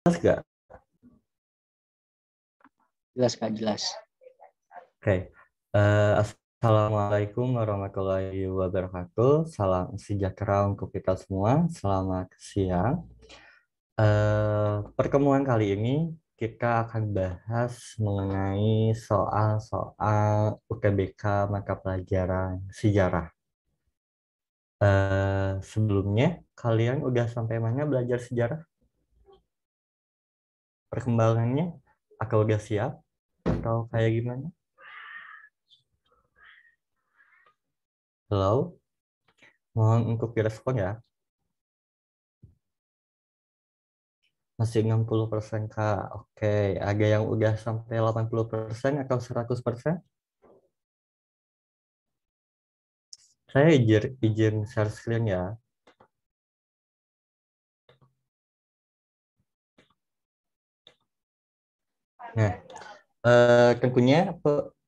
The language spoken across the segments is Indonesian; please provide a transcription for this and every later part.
Jelas nggak? Jelas Kak, jelas. Oke. Assalamualaikum warahmatullahi wabarakatuh. Salam sejahtera untuk kita semua. Selamat siang. Pertemuan kali ini kita akan bahas mengenai soal-soal UTBK mata pelajaran sejarah. Sebelumnya, kalian udah sampai mana belajar sejarah? Perkembangannya? Atau udah siap? Atau kayak gimana? Halo? Mohon untuk direspon ya. Masih 60% Kak. Oke, ada yang udah sampai 80% atau 100%? Saya izin share screen ya. Nah, tentunya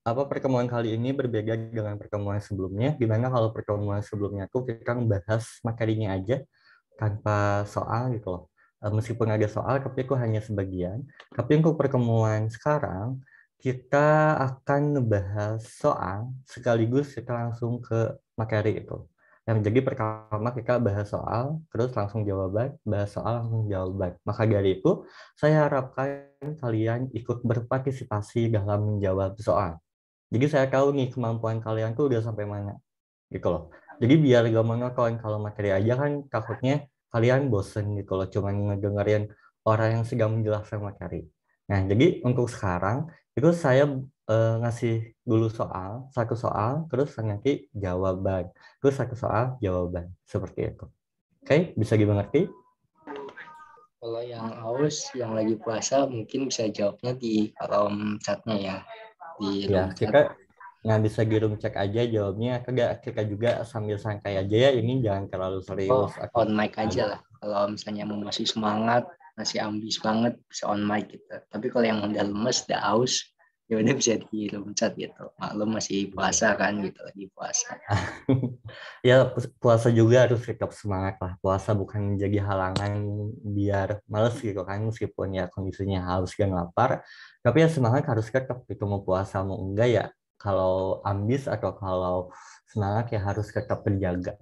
pertemuan kali ini berbeda dengan pertemuan sebelumnya, di mana kalau pertemuan sebelumnya tuh kita membahas materinya aja tanpa soal gitu loh. Meskipun ada soal, tapi itu hanya sebagian. Tapi untuk pertemuan sekarang, kita akan ngebahas soal sekaligus kita langsung ke materi itu. Yang jadi pertama kita bahas soal, terus langsung jawaban, bahas soal langsung jawaban. Maka dari itu, saya harapkan kalian ikut berpartisipasi dalam menjawab soal. Jadi saya tahu nih kemampuan kalian tuh udah sampai mana gitu loh. Jadi biar gak monoton kalau materi aja kan takutnya kalian bosen gitu loh cuman ngedengerin orang yang sedang menjelaskan materi. Nah, jadi untuk sekarang itu saya ngasih dulu satu soal, terus nanti jawaban, terus satu soal, jawaban, seperti itu. Oke, bisa dimengerti? Kalau yang haus, yang lagi puasa, mungkin bisa jawabnya di kolom chatnya ya, di Ya, room chat. kita nggak bisa di room check aja jawabnya, kita juga sambil santai aja ya, ini jangan terlalu Oh, serius atau on mic aja agak. lah. Kalau misalnya mau masih semangat, masih ambis banget, bisa on mic gitu. Tapi kalau yang udah lemes, udah haus, ya udah bisa di room chat gitu. Maklum masih puasa kan gitu, lagi puasa. Ya, puasa juga harus tetap semangat lah. Puasa bukan menjadi halangan biar males gitu kan, meskipun ya kondisinya harus gak lapar. Tapi ya semangat harus tetap gitu, mau puasa mau enggak ya. Kalau ambis atau kalau semangat ya harus tetap terjaga,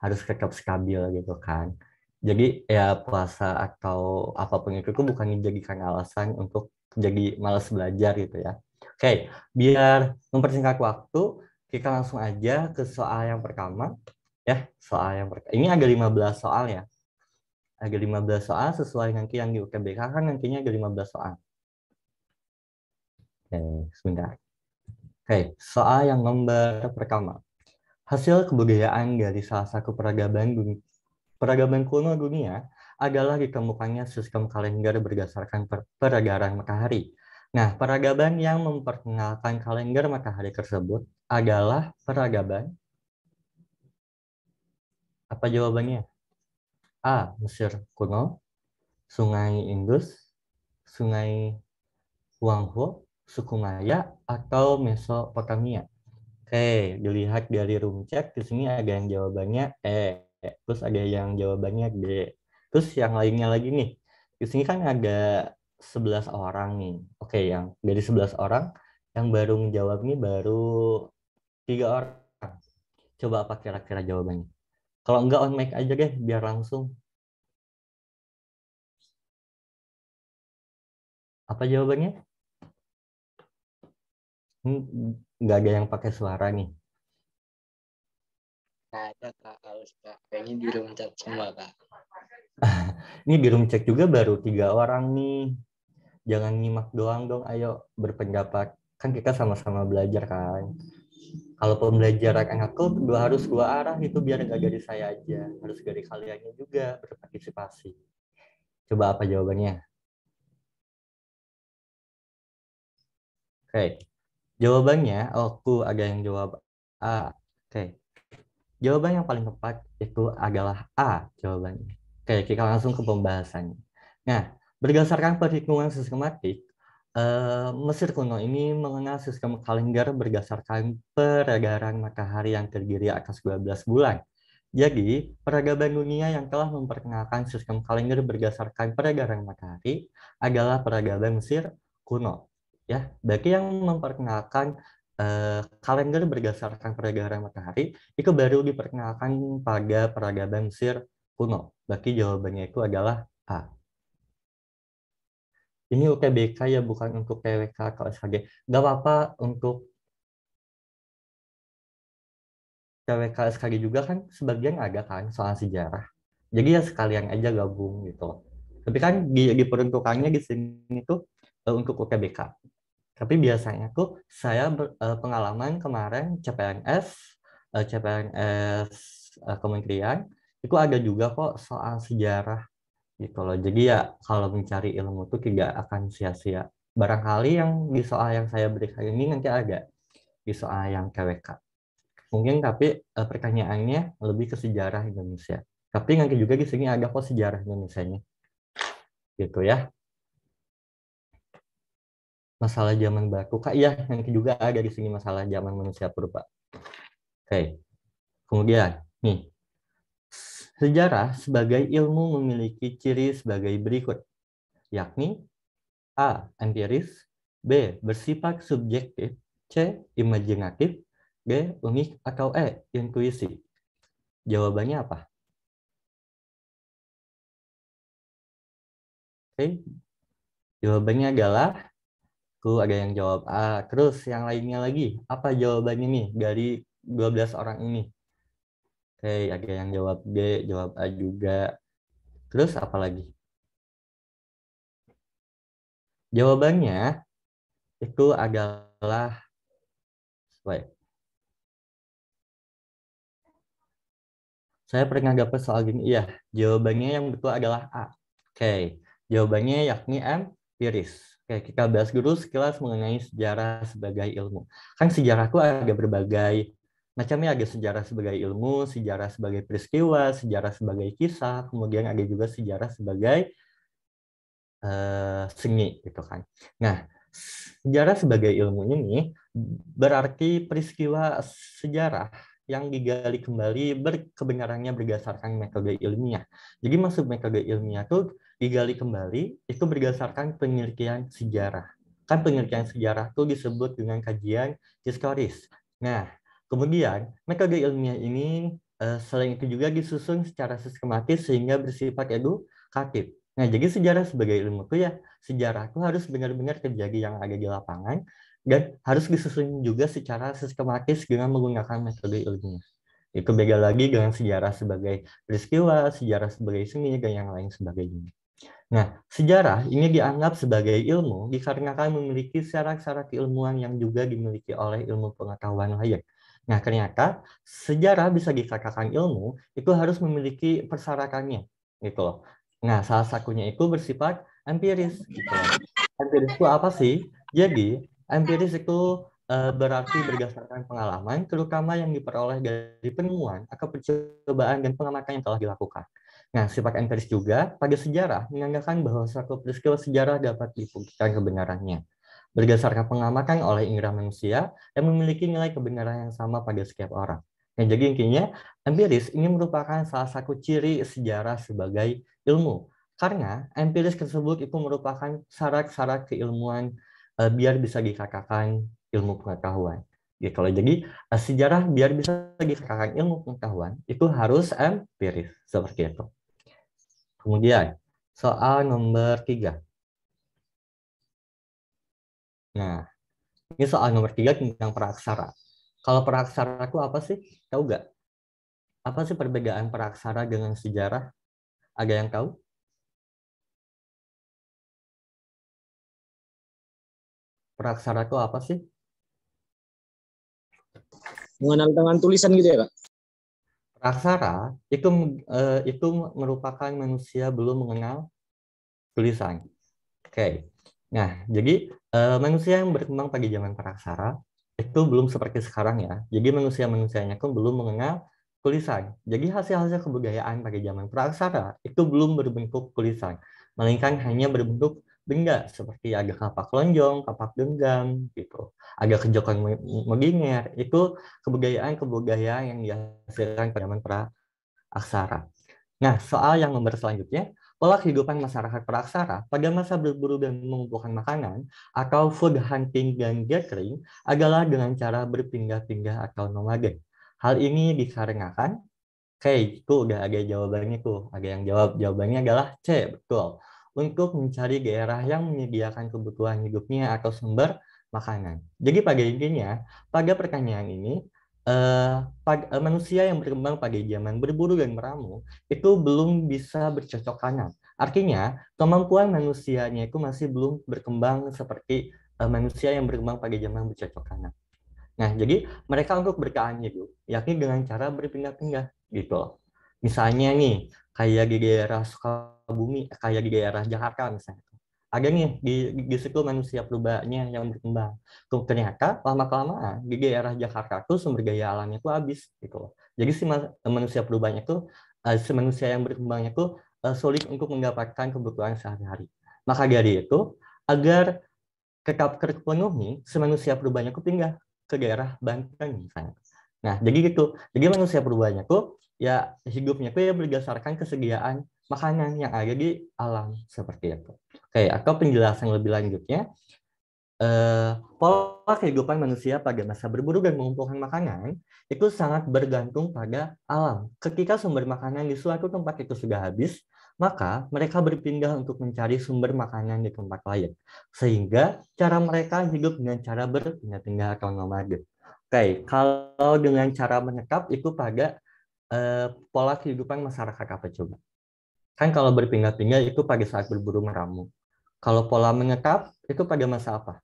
harus tetap stabil gitu kan. Jadi ya puasa atau apapun itu tuh bukan dijadikan alasan untuk jadi malas belajar gitu ya. Oke, biar mempersingkat waktu, kita langsung aja ke soal yang pertama. Ya, soal yang pertama. Ini ada 15 soal ya. Ada 15 soal sesuai nanti yang di UTBK kan nantinya ada 15 soal. Oke, sebentar. Oke, soal yang nomor pertama. Hasil kebudayaan dari salah satu peradaban kuno dunia adalah ditemukannya sistem kalender berdasarkan peredaran matahari. Nah, peradaban yang memperkenalkan kalender matahari tersebut adalah peradaban, apa jawabannya? A. Mesir kuno, Sungai Indus, Sungai Huangho, suku Maya, atau Mesopotamia. Oke, dilihat dari room chat, di sini ada yang jawabannya E, terus ada yang jawabannya D. Terus yang lainnya lagi nih, di sini kan ada 11 orang nih. Oke, yang dari 11 orang, yang baru menjawab nih baru 3 orang. Coba apa kira-kira jawabannya? Kalau enggak on mic aja deh, biar langsung. Apa jawabannya? Nggak ada yang pakai suara nih. Nah, ada Kak, haus Kak. Kayaknya di room chat semua Kak. Ini di room cek juga baru 3 orang nih. Jangan nyimak doang dong, ayo berpendapat. Kan kita sama-sama belajar kan. Kalau pembelajaran anakku harus dua arah itu biar nggak dari saya aja. Harus dari kaliannya juga berpartisipasi. Coba apa jawabannya? Oke, jawabannya, oh, aku ada yang jawab A. Oke, jawaban yang paling tepat itu adalah A jawabannya. Oke, kita langsung ke pembahasannya. Nah, berdasarkan perhitungan sistematik, Mesir kuno ini mengenal sistem kalender berdasarkan peredaran matahari yang terdiri atas 12 bulan. Jadi, peradaban dunia yang telah memperkenalkan sistem kalender berdasarkan peredaran matahari adalah peradaban Mesir kuno. Ya, bagi yang memperkenalkan kalender berdasarkan peredaran matahari itu baru diperkenalkan pada peradaban Mesir kuno. Berarti jawabannya itu adalah A. Ini UTBK ya, bukan untuk TWK atau SKG. Gak apa-apa untuk TWK SKG juga kan sebagian ada kan soal sejarah. Jadi ya sekalian aja gabung gitu. Tapi kan diperuntukannya di sini tuh untuk UTBK. Tapi biasanya tuh saya pengalaman kemarin CPNS kementerian itu ada juga kok soal sejarah gitu loh. Jadi ya kalau mencari ilmu tuh tidak akan sia-sia. Barangkali yang di soal yang saya berikan ini nanti ada di soal yang KWK. Mungkin tapi pertanyaannya lebih ke sejarah Indonesia. Tapi nanti juga di sini ada kok sejarah Indonesianya. Gitu ya. Masalah zaman batu. Kak, iya, nanti juga ada di sini masalah zaman manusia purba. Oke. Kemudian, nih. Sejarah sebagai ilmu memiliki ciri sebagai berikut, yakni A. Empiris, B. Bersifat subjektif, C. Imajinatif, D. Unik, atau E. Intuisi. Jawabannya apa? Oke. Jawabannya adalah ada yang jawab A. Terus yang lainnya lagi, apa jawabannya nih dari 12 orang ini? Oke, ada yang jawab B, jawab A juga. Terus apa lagi? Jawabannya itu adalah, wait, saya pernah dapat soal gini. Iya, jawabannya yang betul adalah A. Oke, jawabannya yakni empiris. Oke, kita bahas dulu sekilas mengenai sejarah sebagai ilmu. Kan sejarah itu ada berbagai macamnya, ada sejarah sebagai ilmu, sejarah sebagai peristiwa, sejarah sebagai kisah, kemudian ada juga sejarah sebagai seni gitu kan. Nah, sejarah sebagai ilmu ini berarti peristiwa sejarah yang digali kembali kebenarannya berdasarkan metode ilmiah. Jadi maksud metode ilmiah itu digali kembali itu berdasarkan penelitian sejarah. Kan penelitian sejarah itu disebut dengan kajian historis. Nah, kemudian metode ilmiah ini selain itu juga disusun secara sistematis sehingga bersifat edukatif. Nah, jadi sejarah sebagai ilmu itu ya, sejarah itu harus benar-benar terjadi yang ada di lapangan dan harus disusun juga secara sistematis dengan menggunakan metode ilmiah. Itu beda lagi dengan sejarah sebagai peristiwa, sejarah sebagai seni, dan yang lain sebagainya. Nah, sejarah ini dianggap sebagai ilmu dikarenakan memiliki syarat-syarat keilmuan yang juga dimiliki oleh ilmu pengetahuan lain. Nah, ternyata sejarah bisa dikatakan ilmu itu harus memiliki persyaratannya, gitu loh. Nah, salah satunya itu bersifat empiris, gitu loh. Empiris itu apa sih? Jadi, empiris itu berarti berdasarkan pengalaman, terutama yang diperoleh dari penemuan atau percobaan dan pengamatan yang telah dilakukan. Nah, sifat empiris juga pada sejarah menandakan bahwa suatu peristiwa sejarah dapat dibuktikan kebenarannya berdasarkan pengamatan oleh indera manusia yang memiliki nilai kebenaran yang sama pada setiap orang. Nah, jadi intinya empiris ini merupakan salah satu ciri sejarah sebagai ilmu. Karena empiris tersebut itu merupakan syarat-syarat keilmuan biar bisa dikatakan ilmu pengetahuan. Ya, kalau jadi sejarah biar bisa dikatakan ilmu pengetahuan itu harus empiris seperti itu. Kemudian soal nomor 3. Nah, ini soal nomor 3 tentang praksara. Kalau praksara itu apa sih? Tahu nggak? Apa sih perbedaan praksara dengan sejarah? Ada yang tahu? Praksara itu apa sih? Mengenal dengan tulisan gitu ya, Kak? Praksara itu merupakan manusia belum mengenal tulisan. Oke. Nah, jadi manusia yang berkembang pada zaman praksara itu belum seperti sekarang ya. Jadi manusia-manusianya pun belum mengenal tulisan. Jadi hasil-hasil kebudayaan pada zaman praksara itu belum berbentuk tulisan, melainkan hanya berbentuk benda seperti ada kapak lonjong, kapak genggam gitu. Ada kejokan menginger, itu kebudayaan-kebudayaan yang dihasilkan pada zaman praksara. aksara. Nah, soal yang nomor selanjutnya, pola kehidupan masyarakat praksara pada masa berburu dan mengumpulkan makanan atau food hunting dan gathering adalah dengan cara berpindah-pindah atau nomaden. Hal ini dikarenakan, oke, itu udah ada jawabannya tuh. Ada yang jawab, jawabannya adalah C, betul. Untuk mencari daerah yang menyediakan kebutuhan hidupnya atau sumber makanan. Jadi pada intinya, pada pertanyaan ini, manusia yang berkembang pada zaman berburu dan meramu itu belum bisa bercocok tanam. Artinya, kemampuan manusianya itu masih belum berkembang seperti manusia yang berkembang pada zaman bercocok tanam. Nah, jadi mereka untuk bertahan hidup, yakni dengan cara berpindah-pindah gitu. Misalnya nih, kayak di daerah Sukabumi, kayak di daerah Jakarta misalnya. Ada nih di situ manusia purba-nya yang berkembang. Ternyata lama-kelamaan di daerah Jakarta tuh sumber daya alamnya tuh habis gitu. Jadi si manusia purba-nya tuh, si manusia yang berkembangnya tuh sulit untuk mendapatkan kebutuhan sehari-hari. Maka dari itu, agar tetap terpenuhi, si manusia purba-nya tuh pindah ke daerah Banten misalnya. Nah, jadi gitu. Jadi manusia purba-nya tuh ya hidupnya tuh ya berdasarkan kesediaan makanan yang ada di alam seperti itu. Oke, atau penjelasan lebih lanjutnya, pola kehidupan manusia pada masa berburu dan mengumpulkan makanan itu sangat bergantung pada alam. Ketika sumber makanan di suatu tempat itu sudah habis, maka mereka berpindah untuk mencari sumber makanan di tempat lain. Sehingga cara mereka hidup dengan cara berpindah-pindah atau nomaden. Oke, kalau dengan cara menetap itu pada pola kehidupan masyarakat apa coba? Kan kalau berpindah-pindah itu pada saat berburu meramu. Kalau pola menetap itu pada masa apa?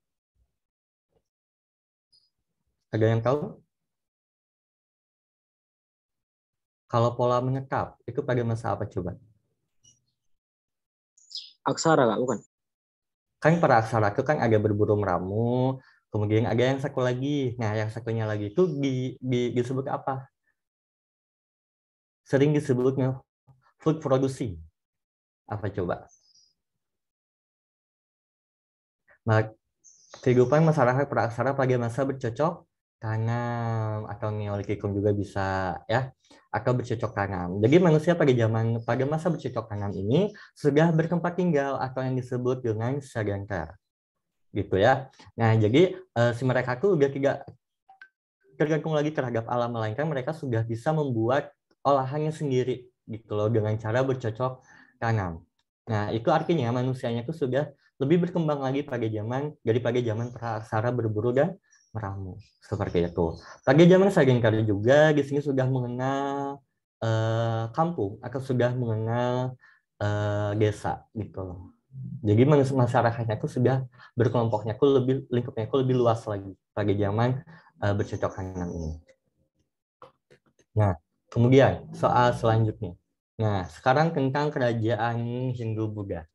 Ada yang tahu? Kalau pola menetap itu pada masa apa coba? Aksara Kak, bukan? Kan para aksara itu kan ada berburu meramu, kemudian ada yang satu lagi. Nah, yang satunya lagi itu disebut apa? Sering disebutnya food producing. Apa coba? Nah, kehidupan masyarakat praksara pada masa bercocok tanam atau neolitikum juga bisa ya, atau bercocok tanam. Jadi manusia pada masa bercocok tanam ini sudah bertempat tinggal atau yang disebut dengan sedenter. Gitu ya. Nah, jadi si mereka tuh udah tidak tergantung lagi terhadap alam, melainkan mereka sudah bisa membuat olahannya sendiri gitu loh dengan cara bercocok tanam. Nah, itu artinya manusianya itu sudah lebih berkembang lagi daripada zaman praaksara berburu dan meramu. Seperti itu. Pada zaman Sagengkari juga di sini sudah mengenal kampung atau sudah mengenal desa gitu loh. Jadi masyarakatnya itu sudah berkelompoknya itu lingkupnya itu lebih luas lagi pada zaman bercocok tanam ini. Nah, kemudian soal selanjutnya. Nah, sekarang tentang kerajaan Hindu-Buddha.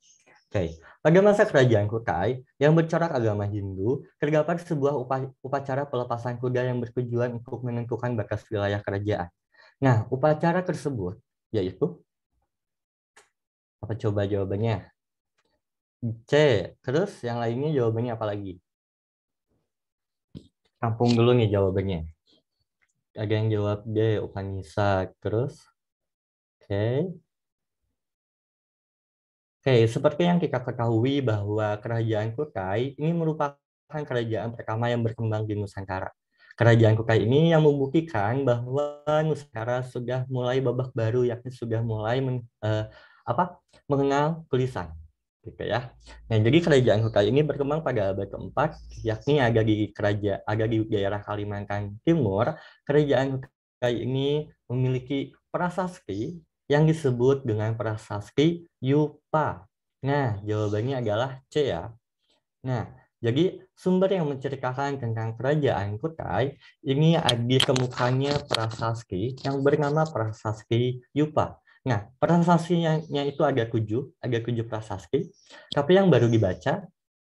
Oke, pada masa kerajaan Kutai yang bercorak agama Hindu, terdapat sebuah upacara pelepasan kuda yang bertujuan untuk menentukan batas wilayah kerajaan. Nah, upacara tersebut yaitu apa coba jawabannya? C. Terus yang lainnya jawabannya apa lagi? Kampung dulu nih jawabannya. Ada yang jawab D, Upanishad. Terus? Oke. Oke, seperti yang kita ketahui bahwa kerajaan Kutai ini merupakan kerajaan pertama yang berkembang di Nusantara. Kerajaan Kutai ini yang membuktikan bahwa Nusantara sudah mulai babak baru, yakni sudah mulai mengenal tulisan. Gitu ya. Nah, jadi kerajaan Kutai ini berkembang pada abad keempat, yakni ada di daerah Kalimantan Timur. Kerajaan Kutai ini memiliki prasasti yang disebut dengan prasasti Yupa. Nah, jawabannya adalah C ya. Nah, jadi sumber yang menceritakan tentang kerajaan Kutai ini ditemukannya prasasti yang bernama prasasti Yupa. Nah, prasastinya itu ada tujuh prasasti, tapi yang baru dibaca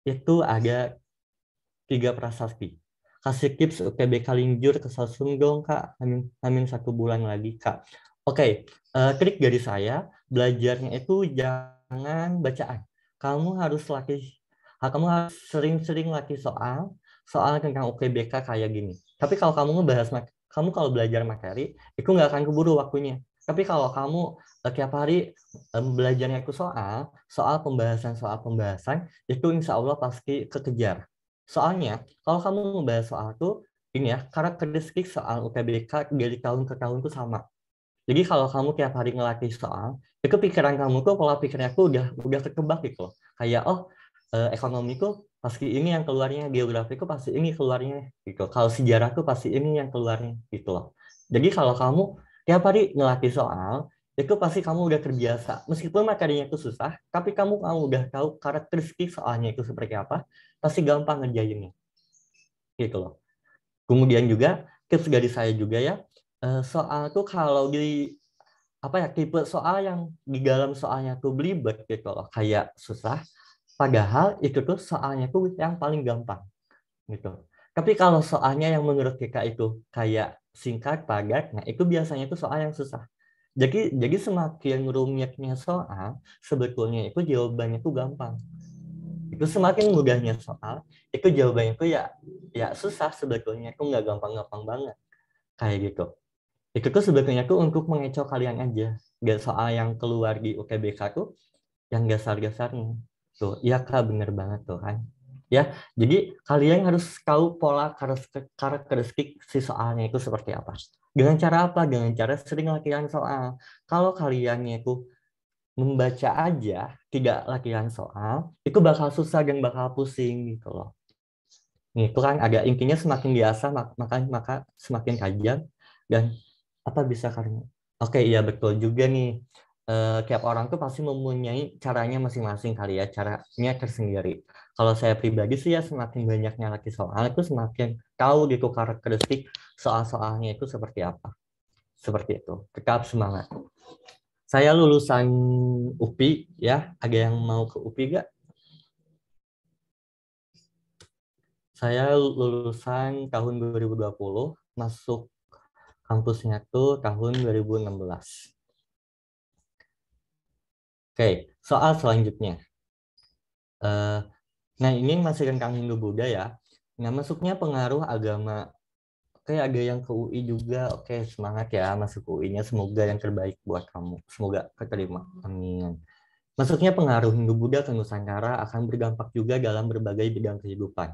itu ada 3 prasasti. Kasih tips UTBK Linjur ke Sasunggong, Kak. Amin 1 bulan lagi, Kak. Oke, trik dari saya, belajarnya itu jangan bacaan. Kamu harus sering-sering latih soal tentang UTBK kayak gini. Tapi kalau kamu kalau belajar materi, itu nggak akan keburu waktunya. Tapi kalau kamu tiap hari belajarnya itu soal pembahasan, itu insya Allah pasti kekejar. Soalnya, kalau kamu membahas soal itu, ini ya, karakteristik soal UTBK dari tahun ke tahun itu sama. Jadi kalau kamu tiap hari ngelatih soal, itu pikiran kamu tuh pola pikirnya tuh udah terkebak gitu. Kayak ekonomi tuh pasti ini yang keluarnya, geografi tuh pasti ini keluarnya gitu. Kalau sejarah tuh pasti ini yang keluarnya gitu loh. Jadi kalau kamu tiap hari ngelatih soal, itu pasti kamu udah terbiasa. Meskipun materinya itu susah, tapi kamu udah tahu karakteristik soalnya itu seperti apa, pasti gampang ngerjainnya gitu loh. Kemudian juga tips dari saya juga ya, soal tuh kalau di tipe soal yang di dalam soalnya tuh belibet gitu loh, kayak susah, padahal itu tuh soalnya tuh yang paling gampang gitu. Tapi kalau soalnya yang menurut kita itu kayak singkat, padat, nah itu biasanya itu soal yang susah. Jadi semakin rumitnya soal, sebetulnya itu jawabannya tuh gampang. Itu semakin mudahnya soal, itu jawabannya tuh ya susah sebetulnya, itu nggak gampang-gampang banget kayak gitu. Itu tuh sebetulnya tuh untuk mengecoh kalian aja. Gak soal yang keluar di UTBK tuh yang dasar-dasarnya. Tuh, iya Kak, bener banget tuh kan. Ya, jadi kalian harus tahu pola karakteristik si soalnya itu seperti apa. Dengan cara apa? Dengan cara sering latihan soal. Kalau kaliannya itu membaca aja, tidak latihan soal, itu bakal susah dan bakal pusing gitu loh. Nih, itu kan ada intinya semakin biasa maka semakin tajam dan apa bisa karena oke iya betul juga nih. Tiap orang tuh pasti mempunyai caranya masing-masing kali ya, caranya tersendiri. Kalau saya pribadi sih ya semakin banyaknya lagi soal itu semakin tahu gitu karakteristik soal-soalnya itu seperti apa. Seperti itu. Tetap semangat. Saya lulusan UPI ya. Ada yang mau ke UPI gak? Saya lulusan tahun 2020, masuk kampusnya tuh tahun 2016. Oke, soal selanjutnya. Nah, ini masih tentang Hindu-Buddha ya. Nah, masuknya pengaruh agama. Oke, ada yang ke UI juga. Oke, semangat ya masuk UI-nya. Semoga yang terbaik buat kamu. Semoga keterima. Amin. Masuknya pengaruh Hindu-Buddha ke Nusantara akan berdampak juga dalam berbagai bidang kehidupan.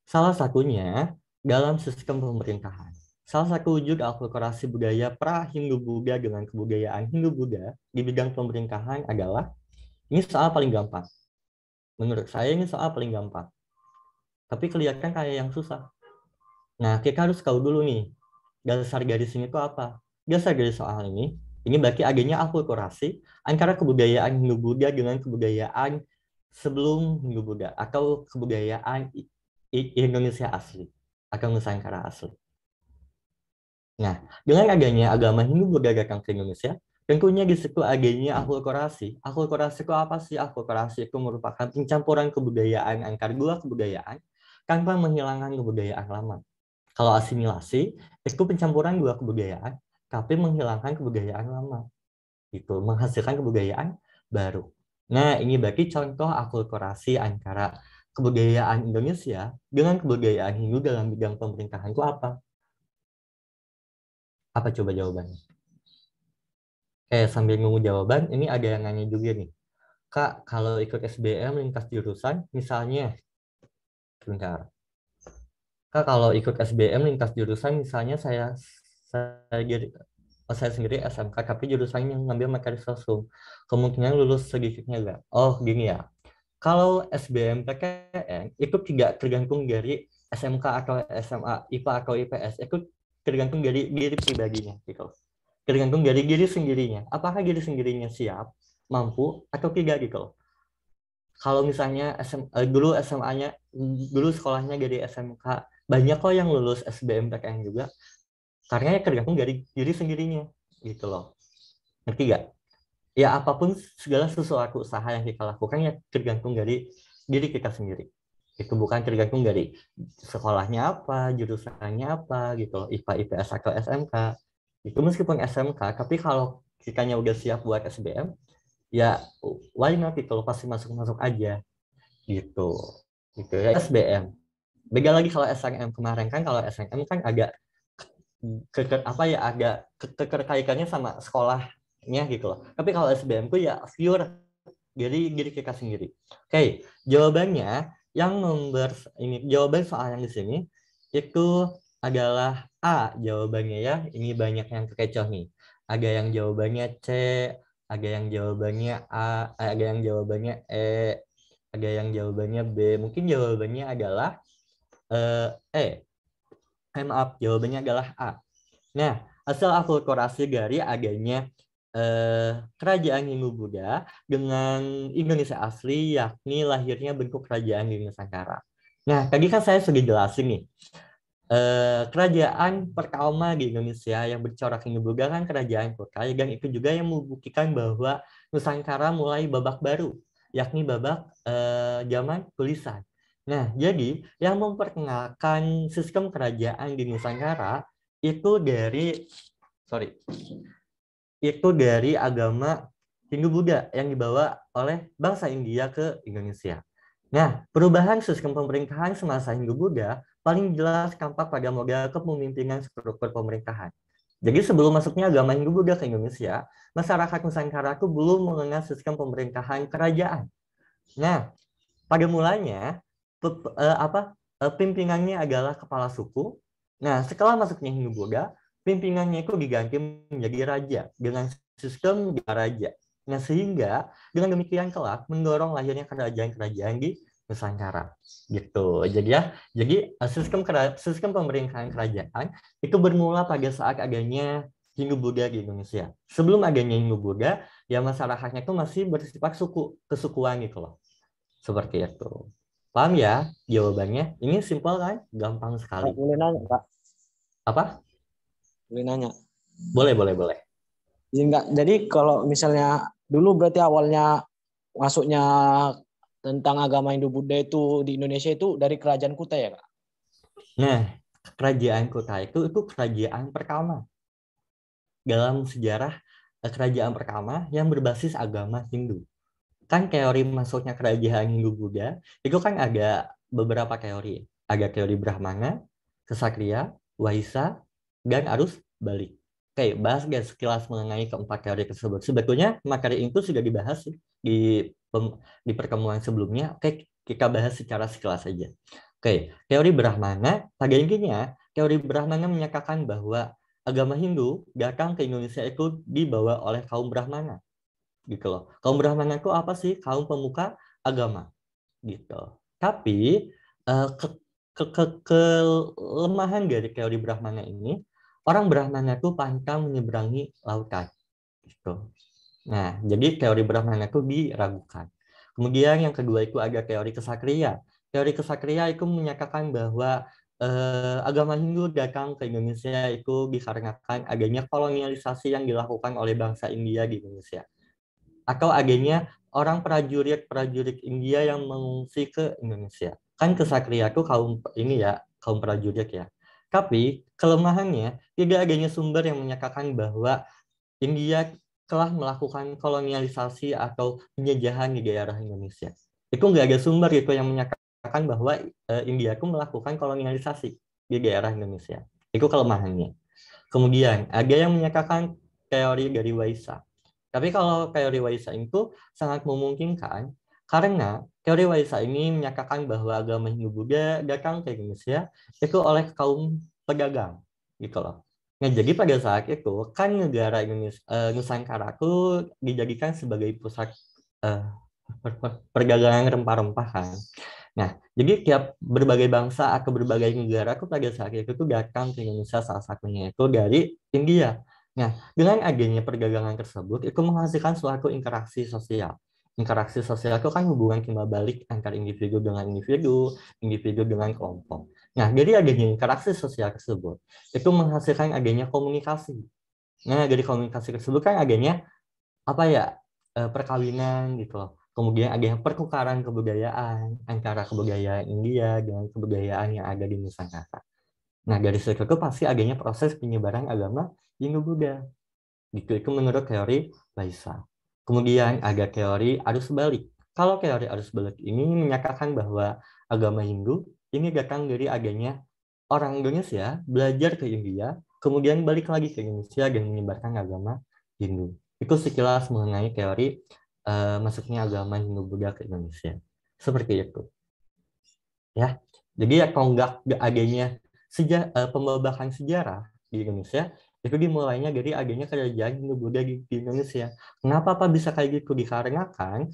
Salah satunya dalam sistem pemerintahan. Salah satu wujud akulturasi budaya pra-Hindu-Buddha dengan kebudayaan Hindu-Buddha di bidang pemerintahan adalah, ini soal paling gampang. Menurut saya ini soal paling gampang. Tapi kelihatan kayak yang susah. Nah, kita harus tahu dulu nih, dasar garis ini itu apa? Dasar garis soal ini berarti adanya akulturasi antara kebudayaan Hindu-Buddha dengan kebudayaan sebelum Hindu-Buddha atau kebudayaan Indonesia asli atau Nusantara asli. Nah, dengan adanya agama Hindu-Buddha datang ke Indonesia, tentunya di situ adanya akulturasi. Akulturasi itu apa sih? Akulturasi itu merupakan pencampuran kebudayaan antar dua kebudayaan tanpa menghilangkan kebudayaan lama. Kalau asimilasi, itu pencampuran dua kebudayaan, tapi menghilangkan kebudayaan lama. Itu menghasilkan kebudayaan baru. Nah, ini berarti contoh akulturasi antara kebudayaan Indonesia dengan kebudayaan Hindu dalam bidang pemerintahan itu apa? Apa coba jawabannya? Sambil nunggu jawaban, ini ada yang nanya juga nih. Kak, kalau ikut SBM lintas jurusan, misalnya, sebentar. Kak, kalau ikut SBM lintas jurusan, misalnya saya sendiri SMK, tapi jurusannya ngambil materi sosum. Kemungkinan lulus sedikitnya enggak? Oh, gini ya. Kalau SBMPTN, itu tidak tergantung dari SMK atau SMA, IPA atau IPS. Itu tergantung dari diri pribadinya. Gitu. Tergantung dari diri sendirinya. Apakah diri sendirinya siap, mampu, atau tidak gitu. Kalau misalnya dulu SMA-nya, dulu sekolahnya dari SMK, banyak kok yang lulus SBMPTN juga, karena ya tergantung dari diri sendirinya, gitu loh. Ngerti gak? Ya apapun, segala sesuatu usaha yang kita lakukan ya tergantung dari diri kita sendiri. Itu bukan tergantung dari sekolahnya apa, jurusannya apa, gitu loh, IPA, IPS, atau SMK. Itu meskipun SMK, tapi kalau kitanya udah siap buat SBM, ya why not itu loh, pasti masuk-masuk aja. Gitu ya SBM. Beda lagi kalau SNM kemarin kan, kalau SNM kan agak apa ya, agak keterkaitannya sama sekolahnya gitu loh. Tapi kalau SBM tuh ya pure dari diri kita sendiri. Oke, jawabannya yang jawaban soal yang di sini itu adalah A jawabannya ya. Ini banyak yang kecoh nih. Ada yang jawabannya C, ada yang jawabannya A, ada yang jawabannya E, ada yang jawabannya B. Mungkin jawabannya adalah E. Maaf, jawabannya adalah A. Nah, asal akulturasi dari adanya kerajaan Hindu-Buddha dengan Indonesia asli, yakni lahirnya bentuk kerajaan di Nusantara. Nah, tadi kan saya sudah jelasin nih, kerajaan pertama di Indonesia yang bercorak Hindu-Buddha kan kerajaan Kutai, dan itu juga yang membuktikan bahwa Nusantara mulai babak baru, yakni babak zaman tulisan. Nah, jadi yang memperkenalkan sistem kerajaan di Nusantara itu dari agama Hindu-Buddha yang dibawa oleh bangsa India ke Indonesia. Nah, perubahan sistem pemerintahan semasa Hindu-Buddha paling jelas tampak pada model kepemimpinan struktur pemerintahan. Jadi sebelum masuknya agama Hindu-Buddha ke Indonesia, masyarakat Nusantara itu belum mengenal sistem pemerintahan kerajaan. Nah, pada mulanya pimpinannya adalah kepala suku. Nah, setelah masuknya Hindu-Buddha, pimpinannya itu diganti menjadi raja dengan sistem raja. Nah, sehingga dengan demikian kelak mendorong lahirnya kerajaan-kerajaan di Nusantara. Gitu. Jadi sistem pemerintahan kerajaan itu bermula pada saat adanya Hindu-Buddha di Indonesia. Sebelum adanya Hindu-Buddha, ya masyarakatnya itu masih bersifat kesukuan gitu loh. Seperti itu. Paham ya jawabannya? Ini simpel kan? Gampang sekali. Boleh nanya, Kak? Apa? Boleh nanya. Boleh. Jadi kalau misalnya dulu berarti awalnya masuknya tentang agama Hindu-Buddha itu di Indonesia itu dari kerajaan Kutai ya, Kak? Nah, kerajaan Kutai itu kerajaan pertama dalam sejarah, kerajaan pertama yang berbasis agama Hindu. Kan teori masuknya kerajaan Hindu-Buddha itu kan ada beberapa teori. Ada teori Brahmana, Kshatriya, Waisa, dan arus balik. Oke, bahas sekilas mengenai keempat teori tersebut. Sebetulnya materi itu sudah dibahas di pertemuan sebelumnya. Oke, kita bahas secara sekilas saja. Oke, teori Brahmana, pada intinya teori Brahmana menyatakan bahwa agama Hindu datang ke Indonesia itu dibawa oleh kaum Brahmana. Gitu loh. Kaum Brahmana itu apa sih? Kaum pemuka agama. Gitu. Tapi kelemahan dari teori Brahmana ini, orang Brahmana itu pantang menyeberangi lautan. Gitu. Nah, jadi teori Brahmana itu diragukan. Kemudian yang kedua itu ada teori Kshatriya. Teori Kshatriya itu menyatakan bahwa agama Hindu datang ke Indonesia itu dikarenakan adanya kolonialisasi yang dilakukan oleh bangsa India di Indonesia. Atau adanya orang prajurit India yang mengungsi ke Indonesia. Kan Kshatriya itu kaum prajurit ya. Tapi kelemahannya tidak adanya sumber yang menyatakan bahwa India telah melakukan kolonialisasi atau penjajahan di daerah Indonesia. Itu nggak ada sumber itu yang menyatakan bahwa India itu melakukan kolonialisasi di daerah Indonesia. Itu kelemahannya. Kemudian ada yang menyatakan teori dari Waisa. Tapi kalau teori Waisa itu sangat memungkinkan karena teori Waisa ini menyatakan bahwa agama Hindu-Buddha datang ke Indonesia itu oleh kaum pedagang, gitu loh. Nah, jadi pada saat itu kan negara Indonesia, Nusantara itu dijadikan sebagai pusat perdagangan rempah-rempah kan. Nah, jadi tiap berbagai bangsa atau berbagai negara itu pada saat itu tuh datang ke Indonesia, salah satunya itu dari India. Nah, dengan adanya perdagangan tersebut, itu menghasilkan suatu interaksi sosial. Interaksi sosial itu kan hubungan timbal balik antara individu dengan individu, individu dengan kelompok. Nah, jadi adanya interaksi sosial tersebut, itu menghasilkan adanya komunikasi. Nah, dari komunikasi tersebut kan adanya perkawinan gitu loh. Kemudian ada pertukaran kebudayaan antara kebudayaan India dengan kebudayaan yang ada di Nusantara. Nah, dari situ itu pasti adanya proses penyebaran agama Hindu-Buddha. Itu menurut teori Waisa. Kemudian ada teori arus balik. Kalau teori arus balik ini menyatakan bahwa agama Hindu ini datang dari adanya orang Indonesia belajar ke India, kemudian balik lagi ke Indonesia dan menyebarkan agama Hindu. Itu sekilas mengenai teori masuknya agama Hindu-Buddha ke Indonesia. Seperti itu. Ya, jadi ya tonggak adanya pembabakan sejarah di Indonesia itu dimulainya dari adanya kerajaan Hindu-Buddha di Indonesia. Kenapa Pak bisa kayak gitu? Dikarenakan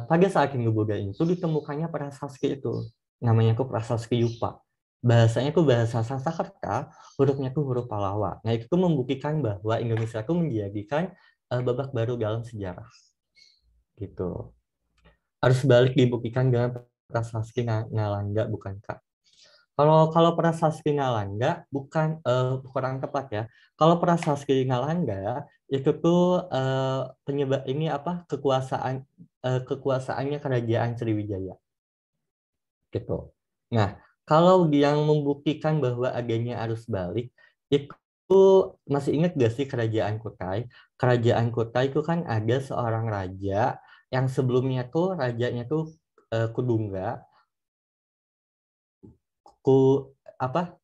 pada saat Hindu-Buddha itu ditemukannya prasasti itu, namanya itu prasasti Yupa. Bahasanya itu bahasa Sanskerta, hurufnya itu huruf Pallawa. Nah itu membuktikan bahwa Indonesia itu menjadikan babak baru dalam sejarah. Gitu. Harus balik dibuktikan dengan prasasti Nalanda, bukan Kak? Kalau prasasti Nalanda bukan kurang tepat ya. Kalau prasasti Nalanda itu tuh penyebab ini apa kekuasaannya kerajaan Sriwijaya gitu. Nah, kalau yang membuktikan bahwa adanya arus balik itu masih ingat gak sih Kerajaan Kutai? Kerajaan Kutai itu kan ada seorang raja yang sebelumnya tuh rajanya tuh Kudungga. Apa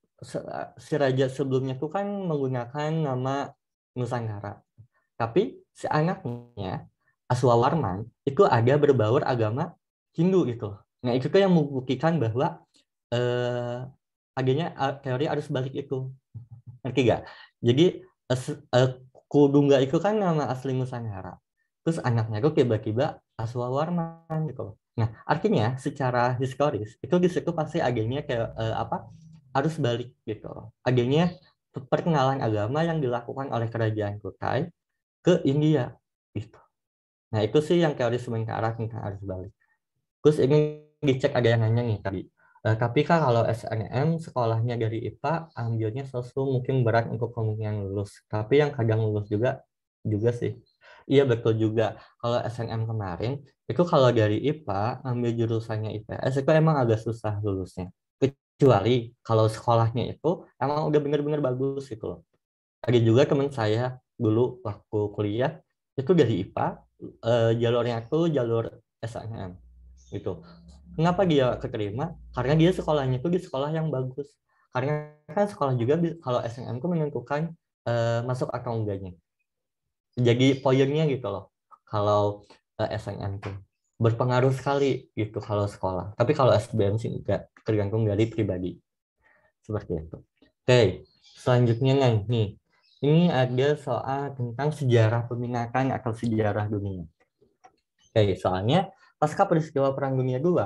si raja sebelumnya tuh kan menggunakan nama Nusantara. Tapi si anaknya Aswawarman itu ada berbaur agama Hindu gitu. Nah itu tuh yang membuktikan bahwa adanya teori arus balik itu. Ngerti gak? Jadi Kudungga itu kan nama asli Nusantara. Terus anaknya tuh tiba-tiba Aswawarman gitu. Nah, artinya secara historis itu di situ pasti adanya kayak arus balik gitu. Adanya perkenalan agama yang dilakukan oleh kerajaan Kutai ke India gitu. Nah, itu sih yang teori sementara tentang arus balik. Terus ini dicek ada yang nanya nih tadi. Tapi kan kalau SNM sekolahnya dari IPA ambilnya sesuatu mungkin berat untuk kemungkinan lulus. Tapi yang kadang lulus juga sih. Iya betul juga. Kalau SNM kemarin itu kalau dari IPA ambil jurusannya IPS itu emang agak susah lulusnya. Kecuali kalau sekolahnya itu emang udah bener-bener bagus gitu loh. Ada juga teman saya dulu waktu kuliah itu dari IPA jalurnya tuh jalur SNM gitu. Kenapa dia keterima? Karena dia sekolahnya itu di sekolah yang bagus. Karena kan sekolah juga kalau SNM itu menentukan masuk atau enggaknya. Jadi poinnya gitu loh. Kalau SNM itu berpengaruh sekali gitu kalau sekolah. Tapi kalau SBM sih enggak, tergantung dari pribadi. Seperti itu. Oke, selanjutnya nih. Ini ada soal tentang sejarah peminatan atau sejarah dunia. Oke, soalnya pasca peristiwa Perang Dunia II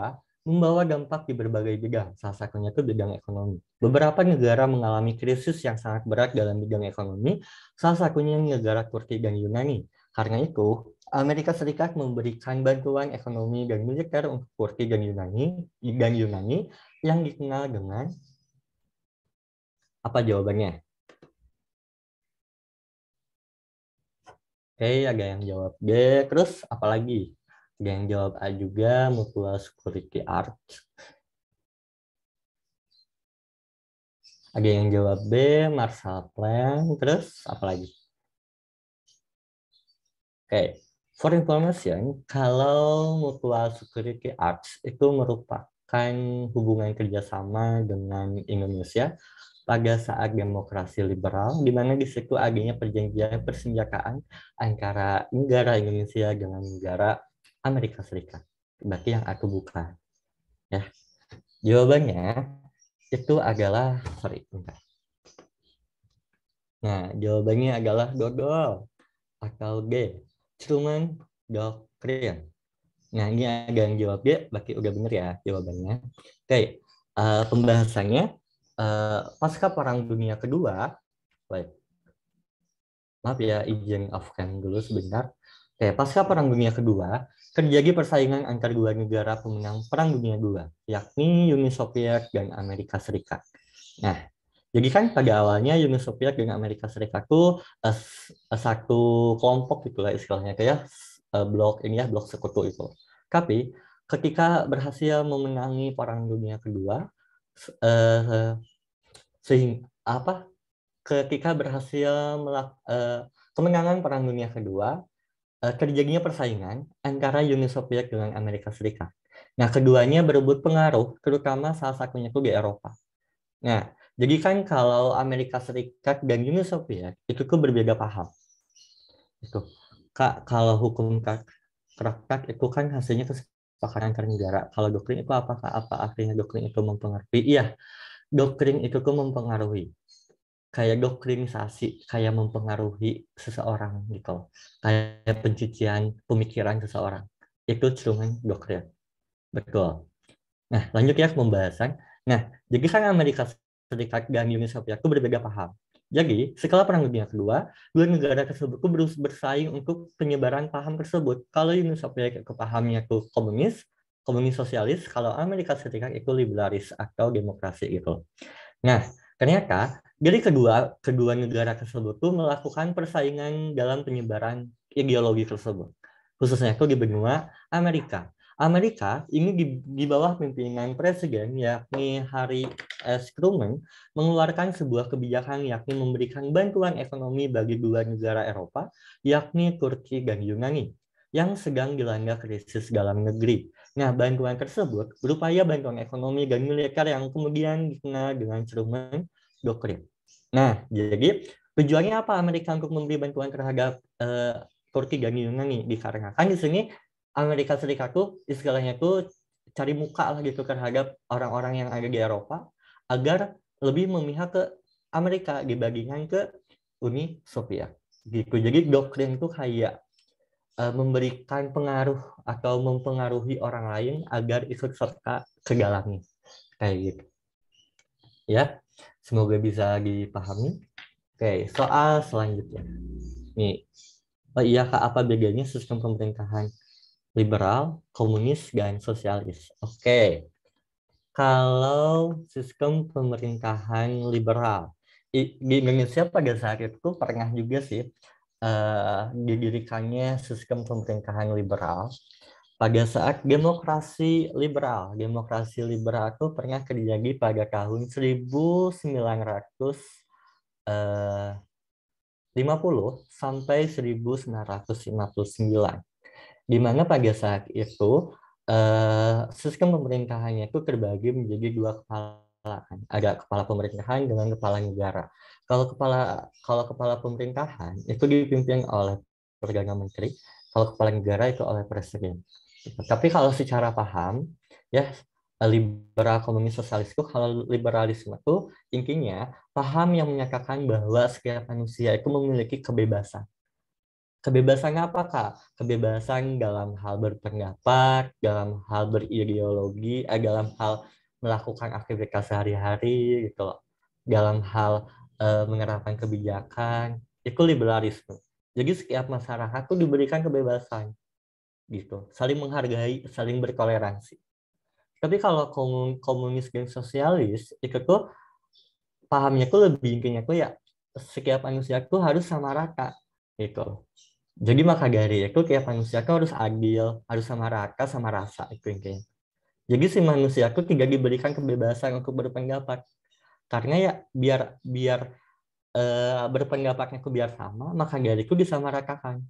membawa dampak di berbagai bidang, salah satunya itu bidang ekonomi. Beberapa negara mengalami krisis yang sangat berat dalam bidang ekonomi, salah satunya negara Turki dan Yunani. Karena itu, Amerika Serikat memberikan bantuan ekonomi dan militer untuk Turki dan Yunani yang dikenal dengan apa jawabannya? Oke, ada yang jawab D, terus apa lagi? Ada yang jawab A juga, Mutual Security Arts. Ada yang jawab B, Marshall Plan, terus apa lagi? Oke, for information, kalau Mutual Security Arts itu merupakan hubungan kerjasama dengan Indonesia pada saat demokrasi liberal, di mana di situ adanya perjanjian persenjataan antara negara Indonesia dengan negara Amerika Serikat. Berarti yang aku buka. Ya. Jawabannya itu adalah, Nah, jawabannya adalah dodol atau D, Truman Doctrine. Nah, ini ada yang jawab D, berarti udah bener ya jawabannya. Oke, pembahasannya pasca Perang Dunia Kedua, baik. Maaf ya, izin off-cam dulu sebentar. Oke, pasca Perang Dunia Kedua, terjadi persaingan antar dua negara pemenang Perang Dunia II, yakni Uni Soviet dan Amerika Serikat. Nah, jadi kan pada awalnya Uni Soviet dan Amerika Serikat itu satu kelompok gitu lah istilahnya, kayak blok ini ya, blok sekutu itu. Tapi ketika berhasil memenangi Perang Dunia Kedua, ketika berhasil kemenangan Perang Dunia Kedua, terjadinya persaingan antara Uni Soviet dengan Amerika Serikat. Nah, keduanya berebut pengaruh, terutama salah satunya itu di Eropa. Nah, Jadi kan kalau Amerika Serikat dan Uni Soviet itu tuh berbeda paham. Itu Kak, kalau hukum traktat itu kan hasilnya kesepakatan antar negara. Kalau doktrin itu apakah apa artinya doktrin itu mempengaruhi? Iya, doktrin itu tuh mempengaruhi. Kayak doktrinisasi, kayak mempengaruhi seseorang gitu. Kayak pencucian pemikiran seseorang. Itu cuman doktrin. Betul. Nah, lanjut ya ke pembahasan. Nah, jadi kan Amerika Serikat dan Uni Soviet itu berbeda paham. Jadi, setelah Perang Dunia Kedua, dua negara tersebut itu bersaing untuk penyebaran paham tersebut. Kalau Uni Soviet itu pahamnya itu komunis, komunis sosialis, kalau Amerika Serikat itu liberalis atau demokrasi gitu. Nah, ternyata dari kedua negara tersebut tuh melakukan persaingan dalam penyebaran ideologi tersebut. Khususnya itu di benua Amerika. Amerika ini di bawah pimpinan presiden yakni Harry S. Truman mengeluarkan sebuah kebijakan yakni memberikan bantuan ekonomi bagi dua negara Eropa yakni Turki dan Yunani yang sedang dilanda krisis dalam negeri. Nah, bantuan tersebut berupaya bantuan ekonomi dan militer yang kemudian dikenal dengan Truman Doctrine. Nah, jadi tujuannya apa Amerika untuk memberi bantuan terhadap Turki dan Yunani? Dikarenakan di sini Amerika Serikat tuh istilahnya tuh cari muka lah gitu terhadap orang-orang yang ada di Eropa agar lebih memihak ke Amerika dibandingkan ke Uni Soviet. Gitu. Jadi doktrin itu kayak memberikan pengaruh atau mempengaruhi orang lain agar ikut serta ke dalamnya. Kayak gitu. Ya, semoga bisa dipahami. Oke, soal selanjutnya. Nih, oh iya Kak, apa bedanya sistem pemerintahan liberal, komunis, dan sosialis? Oke, kalau sistem pemerintahan liberal, di Indonesia pada saat itu pernah juga sih didirikannya sistem pemerintahan liberal pada saat demokrasi liberal. Demokrasi liberal itu pernah terjadi pada tahun 1950 sampai 1959. Di mana pada saat itu sistem pemerintahannya itu terbagi menjadi dua kepala. Ada kepala pemerintahan dengan kepala negara. Kalau kepala pemerintahan itu dipimpin oleh Perdana Menteri, kalau kepala negara itu oleh Presiden. Tapi kalau secara paham, ya liberal komunis sosialis itu, kalau liberalisme itu intinya paham yang menyatakan bahwa setiap manusia itu memiliki kebebasan. Kebebasan apa, Kak? Kebebasan dalam hal berpendapat, dalam hal berideologi, dalam hal melakukan aktivitas sehari-hari, gitu loh. Dalam hal menerapkan kebijakan, itu liberalisme. Jadi setiap masyarakat tuh diberikan kebebasan, gitu. Saling menghargai, saling bertoleransi. Tapi kalau komunis dan sosialis, itu tuh pahamnya tuh lebih intinya tuh ya setiap manusia tuh harus sama rata, gitu. Jadi maka dari itu tiap manusia itu harus adil, harus sama rata, sama rasa itu intinya. Jadi si manusia itu tidak diberikan kebebasan untuk berpendapat. Karena ya biar berpendapatnya itu biar sama, maka dari itu disamaratakan.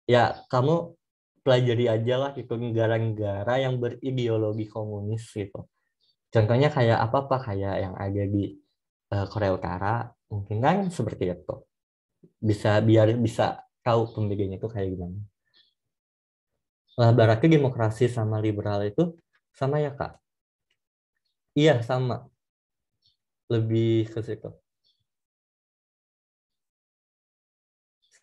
Ya kamu pelajari aja lah itu negara-negara yang berideologi komunis gitu. Contohnya kayak apa kayak yang ada di Korea Utara, mungkin kan seperti itu. Biar bisa tahu pembedanya itu kayak gimana. Berarti demokrasi sama liberal itu sama ya, Kak? Iya, sama. Lebih ke situ.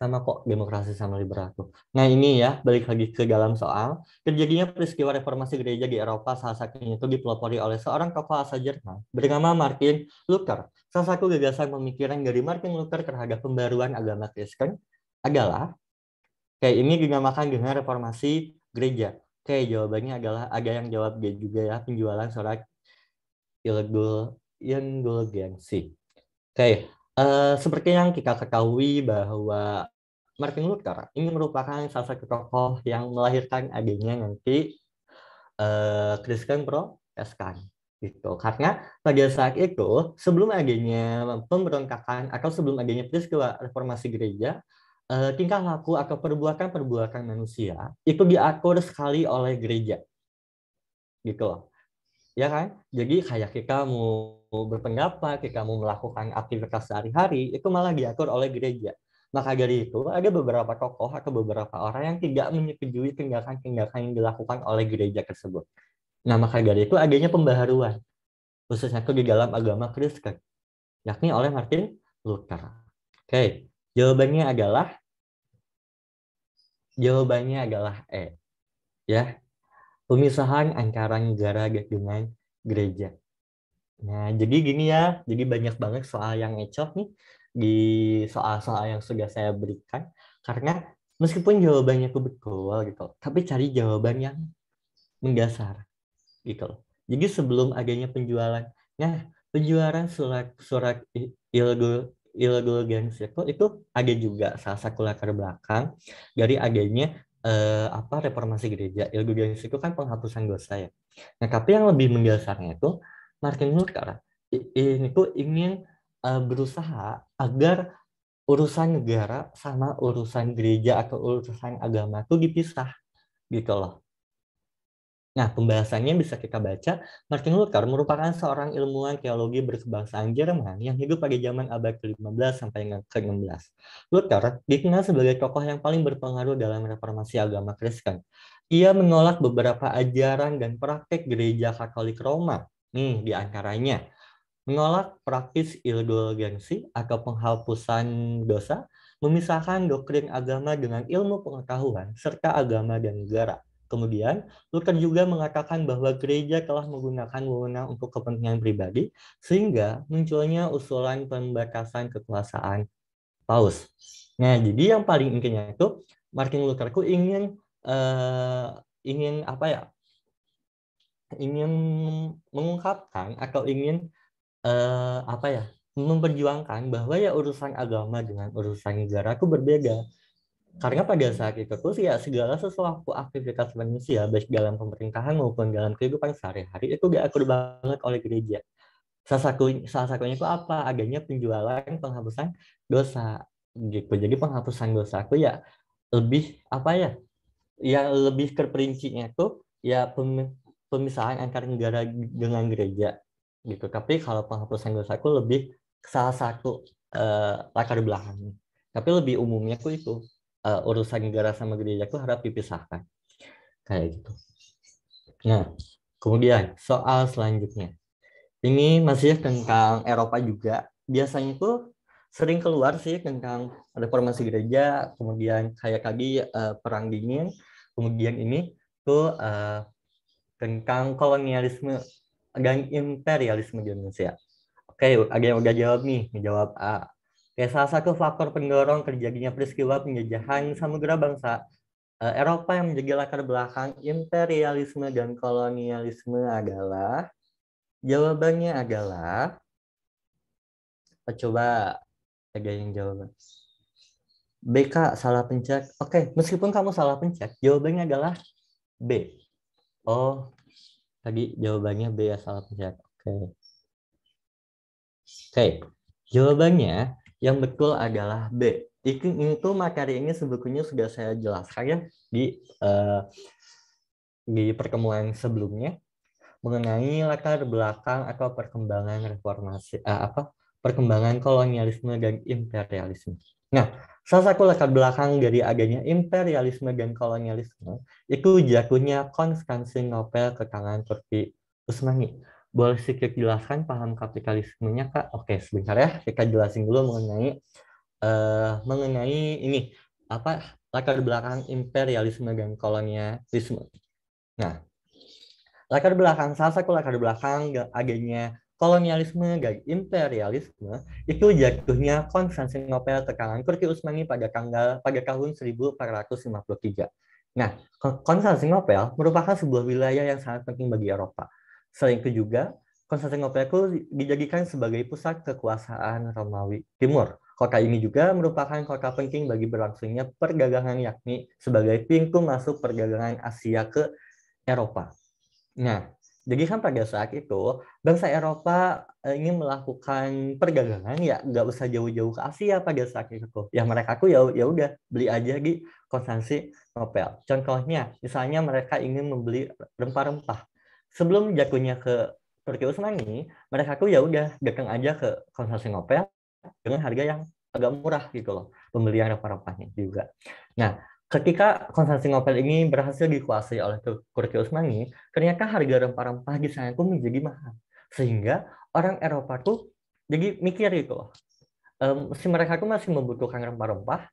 Sama kok demokrasi sama liberal tuh. Nah ini ya, balik lagi ke dalam soal. Terjadinya peristiwa reformasi gereja di Eropa, salah satunya itu dipelopori oleh seorang tokoh asal Jerman bernama Martin Luther. Salah satu gagasan pemikiran dari Martin Luther terhadap pembaruan agama Kristen adalah, kayak ini dinamakan dengan reformasi gereja. Oke, jawabannya adalah ada yang jawab dia juga ya, penjualan surat indulgensi. Oke, seperti yang kita ketahui bahwa Martin Luther ini merupakan salah satu tokoh yang melahirkan adanya nanti Kristen Protestan gitu. Karena pada saat itu sebelum adanya pemberontakan atau sebelum adanya peristiwa reformasi gereja, tingkah laku atau perbuatan manusia itu diatur sekali oleh gereja gitu loh. Ya kan? Jadi kayak kita mau berpendapat, kita mau melakukan aktivitas sehari-hari, itu malah diatur oleh gereja. Maka dari itu, ada beberapa tokoh atau beberapa orang yang tidak menyetujui tindakan-tindakan yang dilakukan oleh gereja tersebut. Nah, maka dari itu adanya pembaharuan, khususnya itu di dalam agama Kristen, yakni oleh Martin Luther. Oke, jawabannya adalah E. Ya, pemisahan antara negara dengan gereja. Nah, jadi gini ya, jadi banyak banget soal yang ngecok nih di soal-soal yang sudah saya berikan. Karena meskipun jawabannya itu betul gitu, tapi cari jawaban yang mendasar gitu loh. Jadi sebelum adanya penjualan, nah penjualan surat indulgensi itu ada juga salah satu latar belakang dari adanya reformasi gereja. Indulgensi itu kan penghapusan dosa ya. Nah tapi yang lebih mendasarnya itu Martin Luther ini tuh ingin berusaha agar urusan negara sama urusan gereja atau urusan agama itu dipisah gitu loh. Nah, pembahasannya bisa kita baca. Martin Luther merupakan seorang ilmuwan teologi berkebangsaan Jerman yang hidup pada zaman abad ke-15 sampai ke-16. Luther dikenal sebagai tokoh yang paling berpengaruh dalam reformasi agama Kristen. Ia menolak beberapa ajaran dan praktik gereja Katolik Roma. Nih, di antaranya menolak praktis indulgensi atau penghapusan dosa, memisahkan doktrin agama dengan ilmu pengetahuan, serta agama dan negara. Kemudian, Luther juga mengatakan bahwa gereja telah menggunakan wewenang untuk kepentingan pribadi, sehingga munculnya usulan pembatasan kekuasaan Paus. Nah, jadi yang paling intinya itu, Martin Luther itu ingin apa ya? Ingin mengungkapkan atau ingin memperjuangkan bahwa ya urusan agama dengan urusan negara itu berbeda. Karena pada saat itu tuh ya segala sesuatu aktivitas manusia baik dalam pemerintahan maupun dalam kehidupan sehari-hari itu diatur banget oleh gereja. Salah satunya itu apa? Adanya penjualan penghapusan dosa gitu. Jadi penghapusan dosa itu ya lebih apa ya? Ya lebih terperincinya itu ya pemisahan antara negara dengan gereja gitu. Tapi kalau penghapusan dosa itu lebih salah satu latar belakang. Tapi lebih umumnya itu urusan negara sama gereja itu harus dipisahkan kayak gitu. Nah, kemudian soal selanjutnya. Ini masih tentang Eropa juga. Biasanya itu sering keluar sih tentang reformasi gereja, kemudian kayak tadi perang dingin, kemudian ini tuh tentang kolonialisme dan imperialisme di Indonesia. Oke, ada yang udah jawab nih, menjawab A. Oke, salah satu faktor pendorong terjadinya peristiwa penjajahan samudera bangsa Eropa yang menjadi latar belakang imperialisme dan kolonialisme adalah, jawabannya adalah, coba ada yang jawab. BK salah pencet. Oke, meskipun kamu salah pencet, jawabannya adalah B. Oh, tadi jawabannya B ya, salah pencet. Oke, jawabannya yang betul adalah B. Itu materi ini sebetulnya sudah saya jelaskan ya di pertemuan sebelumnya mengenai latar belakang atau perkembangan reformasi perkembangan kolonialisme dan imperialisme. Nah, salah satu latar belakang dari adanya imperialisme dan kolonialisme itu jatuhnya Konstantinopel ke tangan Turki Utsmani. Boleh sedikit jelaskan paham kapitalismenya, Kak? Oke, sebentar ya, kita jelasin dulu mengenai ini latar belakang imperialisme dan kolonialisme. Nah, salah satu latar belakang adanya kolonialisme dan imperialisme itu jatuhnya Konstantinopel ke tangan Turki Utsmani pada tahun 1453. Nah, Konstantinopel merupakan sebuah wilayah yang sangat penting bagi Eropa. Selain itu juga, Konstantinopel itu dijadikan sebagai pusat kekuasaan Romawi Timur. Kota ini juga merupakan kota penting bagi berlangsungnya perdagangan, yakni sebagai pintu masuk perdagangan Asia ke Eropa. Nah, jadi kan pada saat itu bangsa Eropa ingin melakukan perdagangan ya nggak usah jauh-jauh ke Asia pada saat itu. Ya mereka tuh ya udah beli aja di Konstantinopel. Contohnya, misalnya mereka ingin membeli rempah-rempah. sebelum jatuhnya ke Turki Utsmani, mereka tuh ya udah datang aja ke Konstantinopel dengan harga yang agak murah gitu loh, pembelian rempah-rempahnya juga. Nah, ketika Konstantinopel ini berhasil dikuasai oleh Turki Utsmani, ternyata harga rempah-rempah di sana tuh menjadi mahal. Sehingga orang Eropa tuh jadi mikir gitu loh. Si mereka tuh masih membutuhkan rempah-rempah,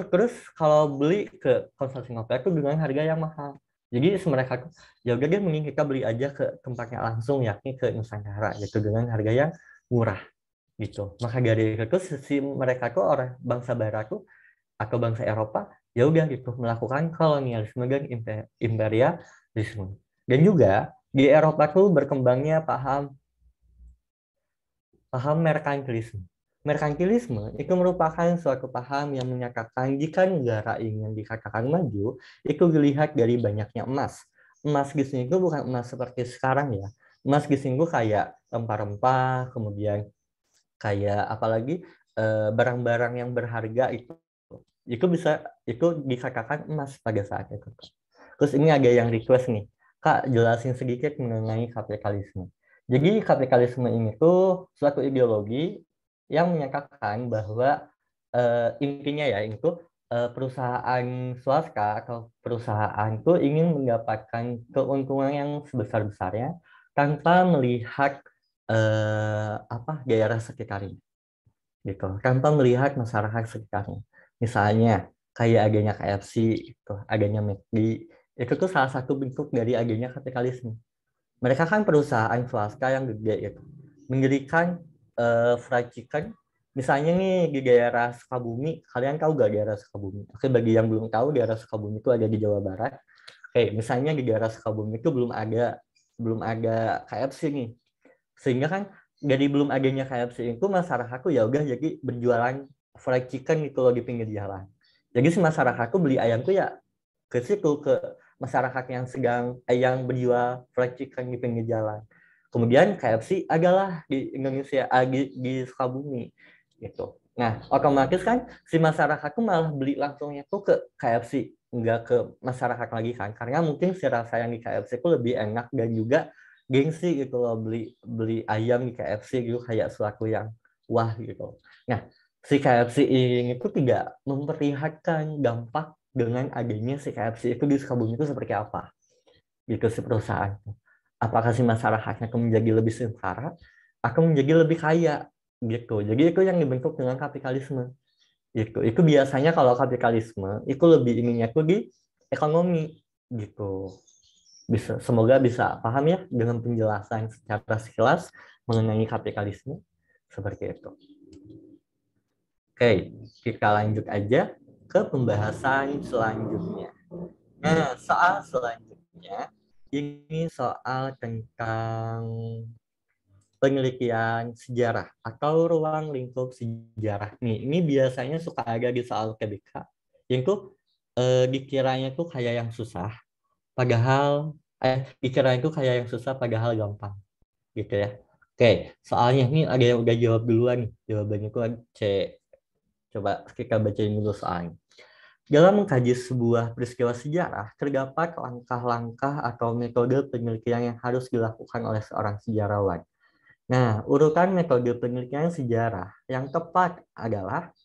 terus kalau beli ke Konstantinopel itu dengan harga yang mahal. Jadi mereka tuh ya udah deh mending kita beli aja ke tempatnya langsung, yakni ke Nusantara gitu dengan harga yang murah gitu. Maka dari itu si mereka tuh orang bangsa Barat tuh atau bangsa Eropa ya udah gitu melakukan kolonialisme dan imperialisme. Dan juga di Eropa tuh berkembangnya paham merkantilisme. Merkantilisme itu merupakan suatu paham yang menyatakan jika negara ingin dikatakan maju, itu dilihat dari banyaknya emas. Emas di sini itu bukan emas seperti sekarang ya. Emas di sini itu kayak rempah-rempah, kemudian kayak apalagi barang-barang yang berharga itu bisa itu dikatakan emas pada saat itu. Terus ini ada yang request nih, Kak jelasin sedikit mengenai kapitalisme. Jadi kapitalisme ini tuh suatu ideologi yang menyatakan bahwa intinya ya itu perusahaan swasta atau perusahaan itu ingin mendapatkan keuntungan yang sebesar-besarnya tanpa melihat daerah sekitarnya gitu, tanpa melihat masyarakat sekitarnya. Misalnya kayak adanya KFC, itu adanya McD, itu tuh salah satu bentuk dari adanya kapitalisme. Mereka kan perusahaan swasta yang gede gitu, mendirikan fried chicken. Misalnya nih di daerah Sukabumi, kalian tahu gak daerah Sukabumi? Oke, bagi yang belum tahu, daerah Sukabumi itu ada di Jawa Barat. Oke, misalnya di daerah Sukabumi itu belum ada KFC nih, sehingga kan dari belum adanya KFC itu masyarakatku ya udah jadi berjualan fried chicken gitu loh di pinggir jalan. Jadi si masyarakatku beli ayam tuh ya ke situ, ke masyarakat yang berjual fried chicken di pinggir jalan. Kemudian KFC adalah di Indonesia, di Sukabumi gitu. Nah, otomatis kan si masyarakat tuh malah beli langsungnya tuh ke KFC, nggak ke masyarakat lagi kan, karena mungkin si rasa yang di KFC itu lebih enak dan juga gengsi gitu loh, beli ayam di KFC gitu kayak sesuatu yang wah gitu. Nah, si KFC ini tuh tidak memperlihatkan dampak dengan adanya si KFC itu di Sukabumi itu seperti apa gitu si perusahaan. Apakah si masyarakatnya akan menjadi lebih sengsara atau menjadi lebih kaya gitu. Jadi itu yang dibentuk dengan kapitalisme. Itu biasanya kalau kapitalisme itu lebih ininya tuh di ekonomi gitu. Semoga bisa paham ya dengan penjelasan secara sekilas mengenai kapitalisme seperti itu. Oke, kita lanjut aja ke pembahasan selanjutnya. Nah, soal selanjutnya ini soal tentang penelitian sejarah atau ruang lingkup sejarah. Ini biasanya suka ada di soal KBK. Yang dikiranya tuh kayak yang susah, padahal dikira itu kayak yang susah padahal gampang gitu ya. Oke, soalnya ini ada yang udah jawab duluan nih. Jawabannya itu C. Coba kita bacain dulu soalnya. Dalam mengkaji sebuah peristiwa sejarah, terdapat langkah-langkah atau metode penelitian yang harus dilakukan oleh seorang sejarawan. Nah, urutan metode penelitian sejarah yang tepat adalah,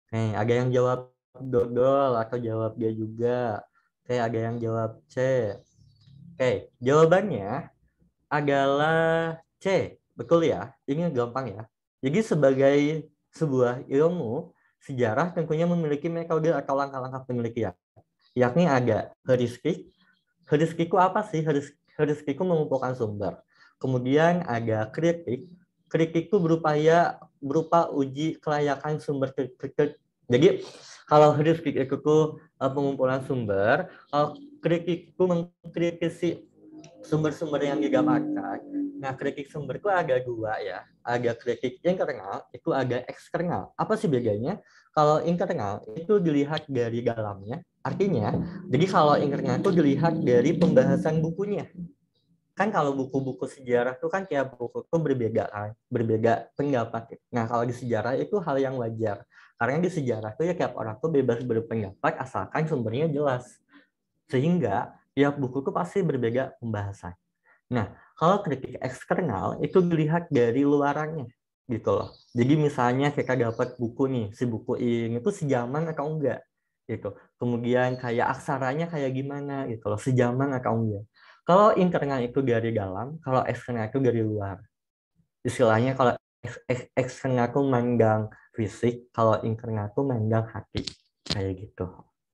ada yang jawab dodol atau jawab dia juga. Oke, ada yang jawab C. Oke, jawabannya adalah C. Betul ya? Ini gampang ya. Jadi sebagai sebuah ilmu, sejarah tentunya memiliki metode atau langkah-langkah penelitian. Yakni ada heuristik. Heuristik itu apa sih? Heuristik itu mengumpulkan sumber. Kemudian ada kritik. Kritik itu berupa uji kelayakan sumber. Jadi kalau heuristik itu pengumpulan sumber, kalau kritik itu mengkritisi sumber-sumber yang didapatkan. Nah, kritik sumber itu ada dua ya. Ada kritik internal, itu ada eksternal. Apa sih bedanya? Kalau internal itu dilihat dari dalamnya. Artinya, jadi kalau internal itu dilihat dari pembahasan bukunya. Kan kalau buku-buku sejarah itu kan tiap buku itu berbeda kan, berbeda pendapat. Nah, kalau di sejarah itu hal yang wajar. Karena di sejarah itu ya tiap orang tuh bebas berpendapat asalkan sumbernya jelas. Sehingga tiap buku itu pasti berbeda pembahasan. Nah, kalau kritik eksternal itu dilihat dari luarannya gitu loh. Jadi misalnya kita dapat buku nih, si buku ini tuh sejaman atau enggak gitu. Kemudian kayak aksaranya kayak gimana gitu loh, sejaman atau enggak. Kalau internal itu dari dalam, kalau eksternal itu dari luar. Istilahnya kalau eksternal itu mandang fisik, kalau internal itu mandang hati. Kayak gitu.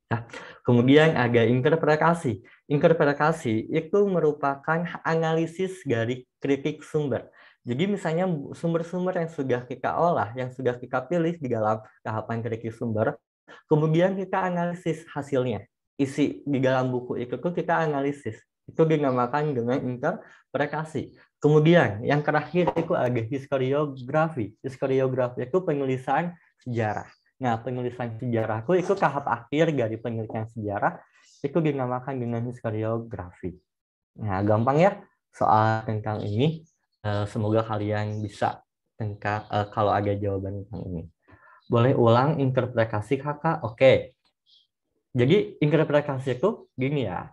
Nah, kemudian ada interpretasi. Interpretasi itu merupakan analisis dari kritik sumber. Jadi misalnya sumber-sumber yang sudah kita olah, yang sudah kita pilih di dalam tahapan kritik sumber, kemudian kita analisis hasilnya. Isi di dalam buku itu tuh kita analisis. Itu dinamakan dengan interpretasi. Kemudian yang terakhir itu ada historiografi. Historiografi itu penulisan sejarah. Nah, penulisan sejarahku itu tahap akhir dari penelitian sejarah itu dinamakan dengan historiografi. Nah, gampang ya soal tentang ini. Semoga kalian bisa kalau ada jawaban tentang ini. Boleh ulang interpretasi kakak? Oke. Jadi interpretasi itu gini ya.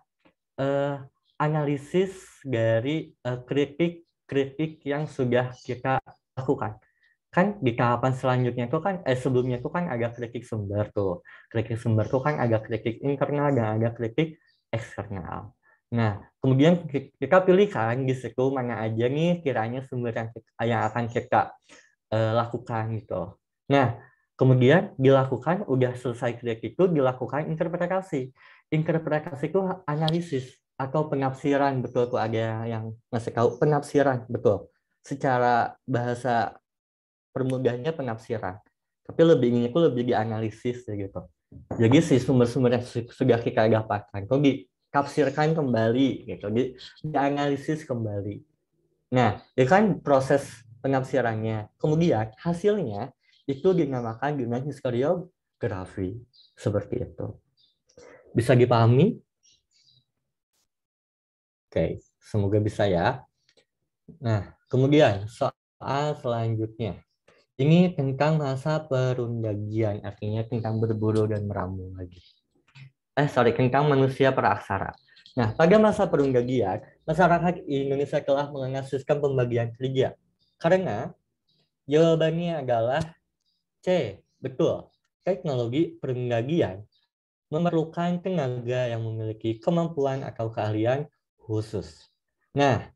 Analisis dari kritik yang sudah kita lakukan. Kan di tahapan selanjutnya itu kan sebelumnya itu kan ada kritik sumber tuh. Kritik sumber tuh kan ada kritik internal dan ada kritik eksternal. Nah, kemudian kita pilih kan di situ mana aja nih kiranya sumber yang akan kita lakukan gitu. Nah, kemudian dilakukan udah selesai kritik itu dilakukan interpretasi. Interpretasi itu analisis atau penafsiran, betul tuh ada yang ngasih tahu penafsiran, betul. Secara bahasa permudahnya penafsiran. Tapi lebih ini itu lebih dianalisis ya gitu. Jadi si sumber-sumber yang sudah kita dapatkan itu ditafsirkan kembali gitu, dianalisis kembali. Nah, itu kan proses penafsirannya. Kemudian hasilnya itu dinamakan dengan historiografi. Seperti itu. Bisa dipahami? Oke, semoga bisa ya. Nah, kemudian soal selanjutnya. Ini tentang masa perundagian, artinya tentang berburu dan meramu lagi. Tentang manusia praaksara. Nah, pada masa perundagian, masyarakat Indonesia telah mengenal sistem pembagian kerja. Karena jawabannya adalah C. Betul. Teknologi perundagian memerlukan tenaga yang memiliki kemampuan atau keahlian khusus. Nah,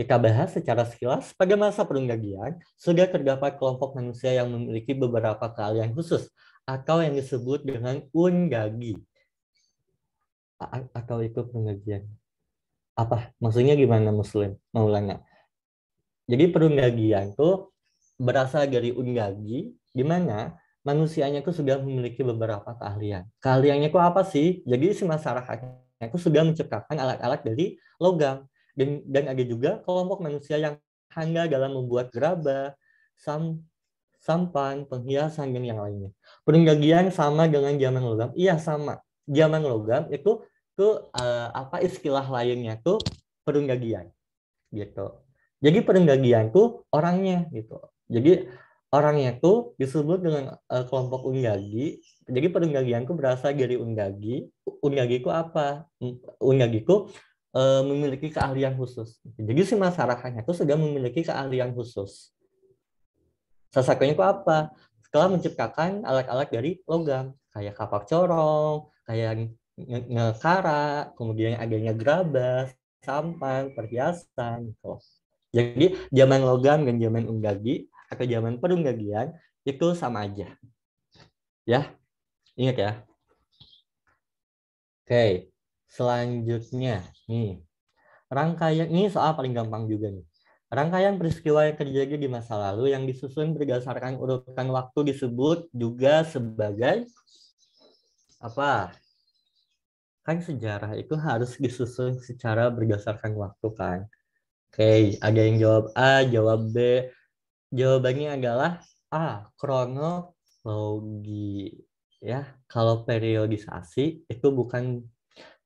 kita bahas secara sekilas, pada masa perundagian, sudah terdapat kelompok manusia yang memiliki beberapa keahlian khusus, atau yang disebut dengan undagi. Atau itu perundagian. Apa? Maksudnya gimana Muslim? Maulana? Jadi perundagian itu berasal dari undagi, di mana manusianya itu sudah memiliki beberapa keahlian. Keahliannya itu apa sih? Jadi si masyarakatnya itu sudah menciptakan alat-alat dari logam. Dan ada juga kelompok manusia yang handal dalam membuat gerabah, sampan, penghiasan, dan yang lainnya. Perundagian sama dengan zaman logam? Iya, sama. Zaman logam itu apa istilah lainnya tuh perundagian gitu. Jadi perundagian tuh orangnya gitu. Jadi orangnya tuh disebut dengan kelompok undagi. Jadi perundagian tuh berasal dari undagi. Undagi itu apa? Undagi itu memiliki keahlian khusus. Jadi si masyarakatnya itu sudah memiliki keahlian khusus. Salah satunya itu apa? Setelah menciptakan alat-alat dari logam, kayak kapak corong, kayak ngekara, kemudian adanya gerabah, sampan, perhiasan, gitu. Jadi zaman logam dan zaman undagi atau zaman perundagian itu sama aja. Ya, ingat ya. Oke, selanjutnya nih. Rangkaian ini soal paling gampang juga nih. Rangkaian peristiwa yang terjadi di masa lalu yang disusun berdasarkan urutan waktu disebut juga sebagai apa? Kan sejarah itu harus disusun secara berdasarkan waktu kan. Oke, ada yang jawab A, jawab B. Jawabannya adalah A, kronologi. Ya, kalau periodisasi itu bukan.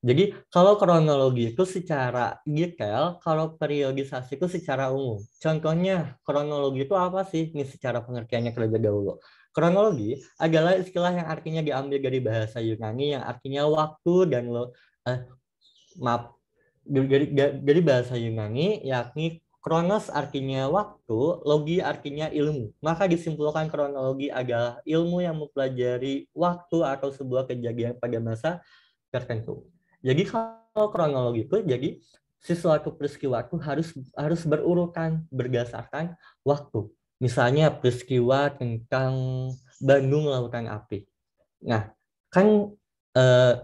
Jadi kalau kronologi itu secara detail, kalau periodisasi itu secara umum. Contohnya kronologi itu apa sih? Ini secara pengertiannya terlebih dahulu. Kronologi adalah istilah yang artinya diambil dari bahasa Yunani yang artinya waktu dan Dari bahasa Yunani, yakni kronos artinya waktu, logi artinya ilmu. Maka disimpulkan kronologi adalah ilmu yang mempelajari waktu atau sebuah kejadian pada masa tertentu. Jadi kalau kronologi itu jadi sesuatu peristiwa itu harus berurutan berdasarkan waktu. Misalnya peristiwa tentang Bandung Lautan Api. Nah, kan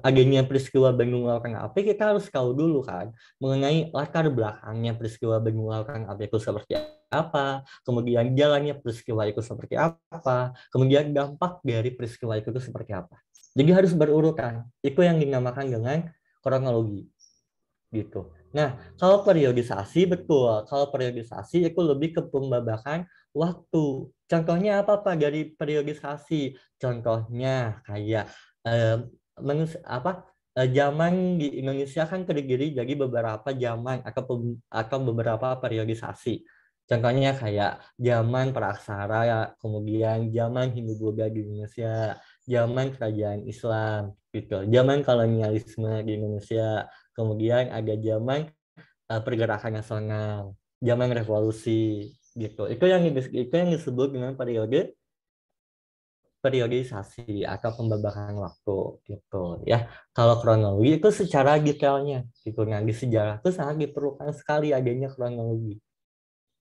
adanya peristiwa Bandung Lautan Api, kita harus tahu dulu kan mengenai latar belakangnya peristiwa Bandung Lautan Api itu seperti apa, kemudian jalannya peristiwa itu seperti apa, kemudian dampak dari peristiwa itu seperti apa. Jadi harus berurutan. Itu yang dinamakan dengan kronologi gitu. Nah, kalau periodisasi betul. Kalau periodisasi itu lebih ke pembabakan waktu. Contohnya apa Pak dari periodisasi? Contohnya kayak zaman di Indonesia kan terdiri dari beberapa zaman atau beberapa periodisasi. Contohnya kayak zaman Praksara, kemudian zaman Hindu-Buddha di Indonesia, zaman Kerajaan Islam, gitu. Zaman kolonialisme di Indonesia, kemudian ada zaman pergerakan nasional, zaman revolusi, gitu. Itu yang disebut dengan periodisasi atau pembabakan waktu, gitu ya. Kalau kronologi itu secara detailnya, gitu. Nah, di sejarah itu sangat diperlukan sekali adanya kronologi.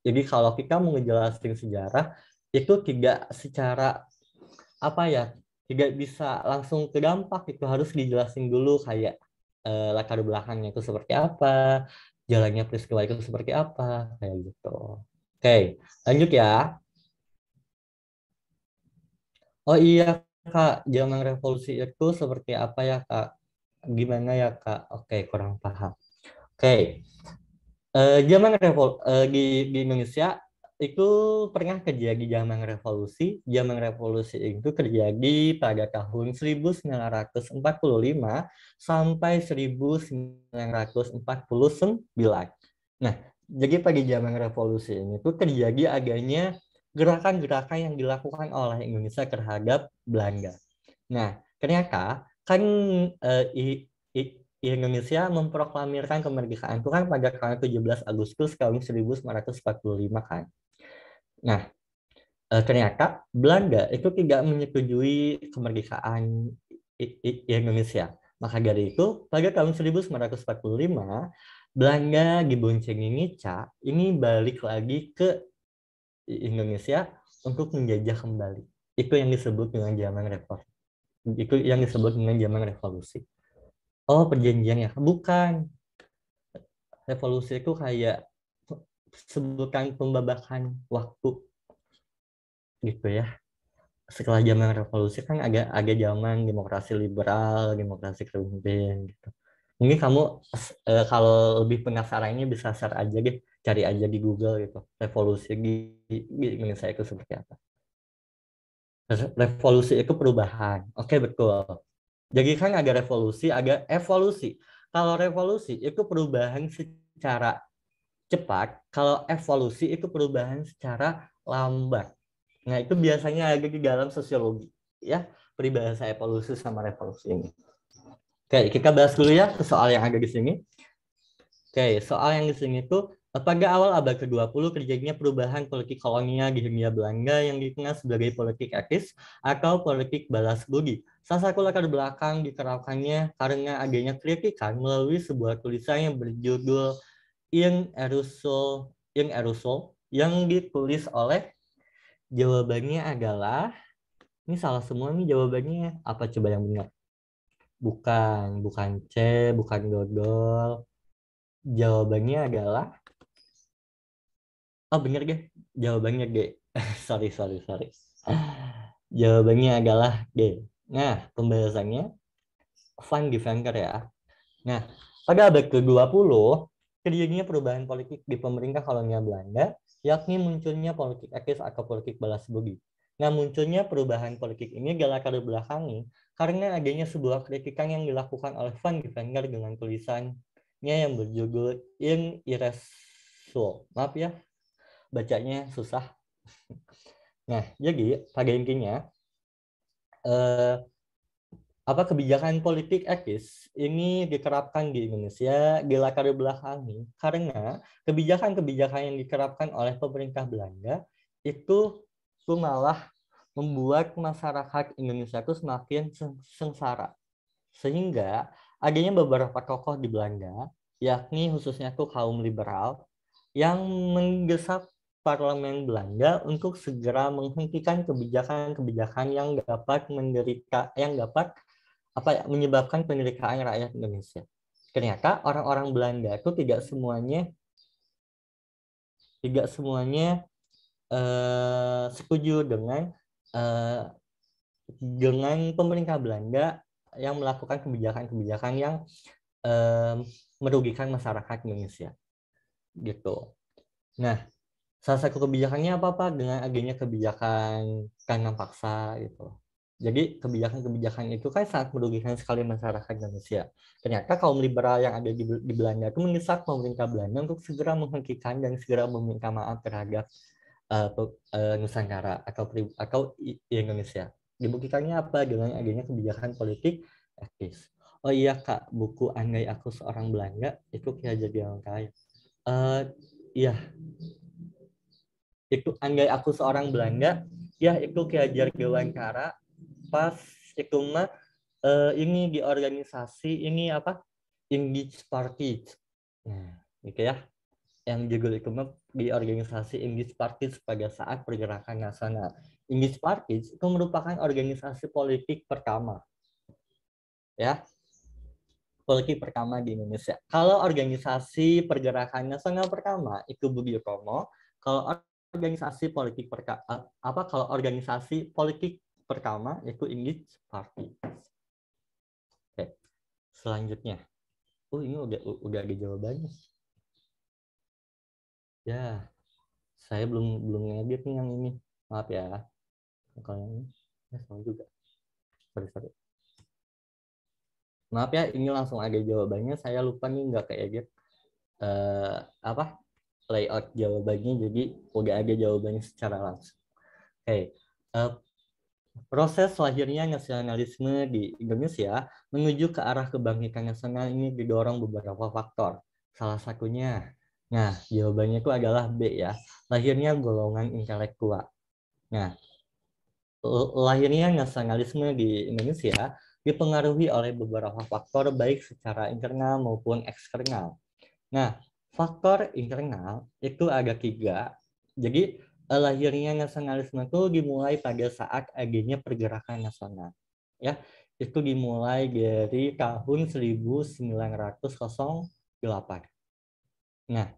Jadi kalau kita mau ngejelasin sejarah itu tidak secara tidak bisa langsung ke dampak, itu harus dijelasin dulu kayak latar belakangnya itu seperti apa, jalannya peristiwa itu seperti apa, kayak gitu. Oke, lanjut ya. Oh iya Kak, zaman revolusi itu seperti apa ya Kak? Gimana ya Kak? Oke, kurang paham. Oke, zaman di Indonesia itu pernah terjadi zaman revolusi. Zaman revolusi itu terjadi pada tahun 1945 sampai 1949. Nah, jadi pada zaman revolusi ini tuh terjadi adanya gerakan-gerakan yang dilakukan oleh Indonesia terhadap Belanda. Nah, ternyata kan Indonesia memproklamirkan kemerdekaan itu kan pada tanggal 17 Agustus tahun 1945 kan. Nah, ternyata Belanda itu tidak menyetujui kemerdekaan Indonesia. Maka dari itu, pada tahun 1945, Belanda diboncengi Nica ini balik lagi ke Indonesia untuk menjajah kembali. Itu yang disebut dengan zaman revolusi. Itu yang disebut dengan zaman revolusi. Oh, perjanjiannya bukan. Revolusi itu kayak sebutan pembabakan waktu gitu ya. Setelah zaman revolusi kan agak zaman demokrasi liberal, demokrasi kepemimpinan gitu. Mungkin kamu kalau lebih penasarannya bisa share aja deh, cari aja di Google gitu. Revolusi di Indonesia itu seperti apa. Revolusi itu perubahan. Oke, betul. Jadi kan ada revolusi, ada evolusi. Kalau revolusi itu perubahan secara cepat, kalau evolusi itu perubahan secara lambat. Nah, itu biasanya ada di dalam sosiologi, ya, peribahasa evolusi sama revolusi ini. Oke, kita bahas dulu ya ke soal yang ada di sini. Oke, soal yang di sini tuh pada awal abad ke-20 terjadinya perubahan politik kolonial di Hindia Belanda yang dikenal sebagai politik etis atau politik balas budi. Salah satu latar belakang diterapkannya karena adanya kritikan melalui sebuah tulisan yang berjudul In Aerosol yang ditulis oleh, jawabannya adalah, ini salah semua nih jawabannya, apa coba yang benar? Bukan C, bukan dodol. Jawabannya adalah, oh bener deh, jawabannya D. sorry. Jawabannya adalah D. Nah, pembahasannya Van Deventer ya. Nah, pada abad ke-20, terjadinya perubahan politik di pemerintah kolonial Belanda, yakni munculnya politik etis atau politik balas budi. Nah, munculnya perubahan politik ini latar belakangi karena adanya sebuah kritikan yang dilakukan oleh Van Deventer dengan tulisannya yang berjudul In Irresolve. Maaf ya, bacanya susah. Nah, jadi pada intinya kebijakan politik etis ini diterapkan di Indonesia di latar belakangi karena kebijakan-kebijakan yang diterapkan oleh pemerintah Belanda itu tuh malah membuat masyarakat Indonesia itu semakin sengsara. Sehingga adanya beberapa tokoh di Belanda, yakni khususnya tuh kaum liberal, yang mendesak parlemen Belanda untuk segera menghentikan kebijakan-kebijakan yang dapat menyebabkan penderitaan rakyat Indonesia. Ternyata orang-orang Belanda itu tidak semuanya setuju eh, dengan pemerintah Belanda yang melakukan kebijakan-kebijakan yang eh, merugikan masyarakat Indonesia gitu. Nah, salah satu kebijakannya apa dengan adanya kebijakan tanam paksa gitu. Jadi kebijakan-kebijakan itu kan sangat merugikan sekali masyarakat Indonesia. Ternyata kaum liberal yang ada di Belanda itu mendesak pemerintah Belanda untuk segera menghentikan dan segera meminta maaf terhadap Nusantara atau Indonesia. Dibuktikannya apa dengan adanya kebijakan politik etis. Oh iya Kak, buku Andai Aku Seorang Belanda itu kira jadi orang kaya. Iya, itu Andai Aku Seorang Belanda, ya itu Ki Hajar Dewantara pas itu mah ini di organisasi ini apa? English Party. Nah, gitu ya. Yang judul itu mah di organisasi English Party pada saat pergerakan nasional. English Party itu merupakan organisasi politik pertama, ya, politik pertama di Indonesia. Kalau organisasi pergerakan nasional pertama itu Budi Utomo, kalau organisasi politik kalau organisasi politik pertama itu English Party. Oke, selanjutnya. Ini udah ada jawabannya. Ya, saya belum ngedit nih yang ini. Maaf ya. Kalau yang ini salah juga. Sorry. Maaf ya, ini langsung ada jawabannya. Saya lupa nih nggak keedit layout jawabannya, jadi udah ada jawabannya secara langsung. Oke. Proses lahirnya nasionalisme di Indonesia menuju ke arah kebangkitan nasional ini didorong beberapa faktor. Salah satunya, nah jawabannya itu adalah B ya, lahirnya golongan intelektual. Nah, lahirnya nasionalisme di Indonesia dipengaruhi oleh beberapa faktor baik secara internal maupun eksternal. Nah, faktor internal itu ada 3. Jadi, lahirnya nasionalisme itu dimulai pada saat adanya pergerakan nasional. Ya, itu dimulai dari tahun 1908. Nah,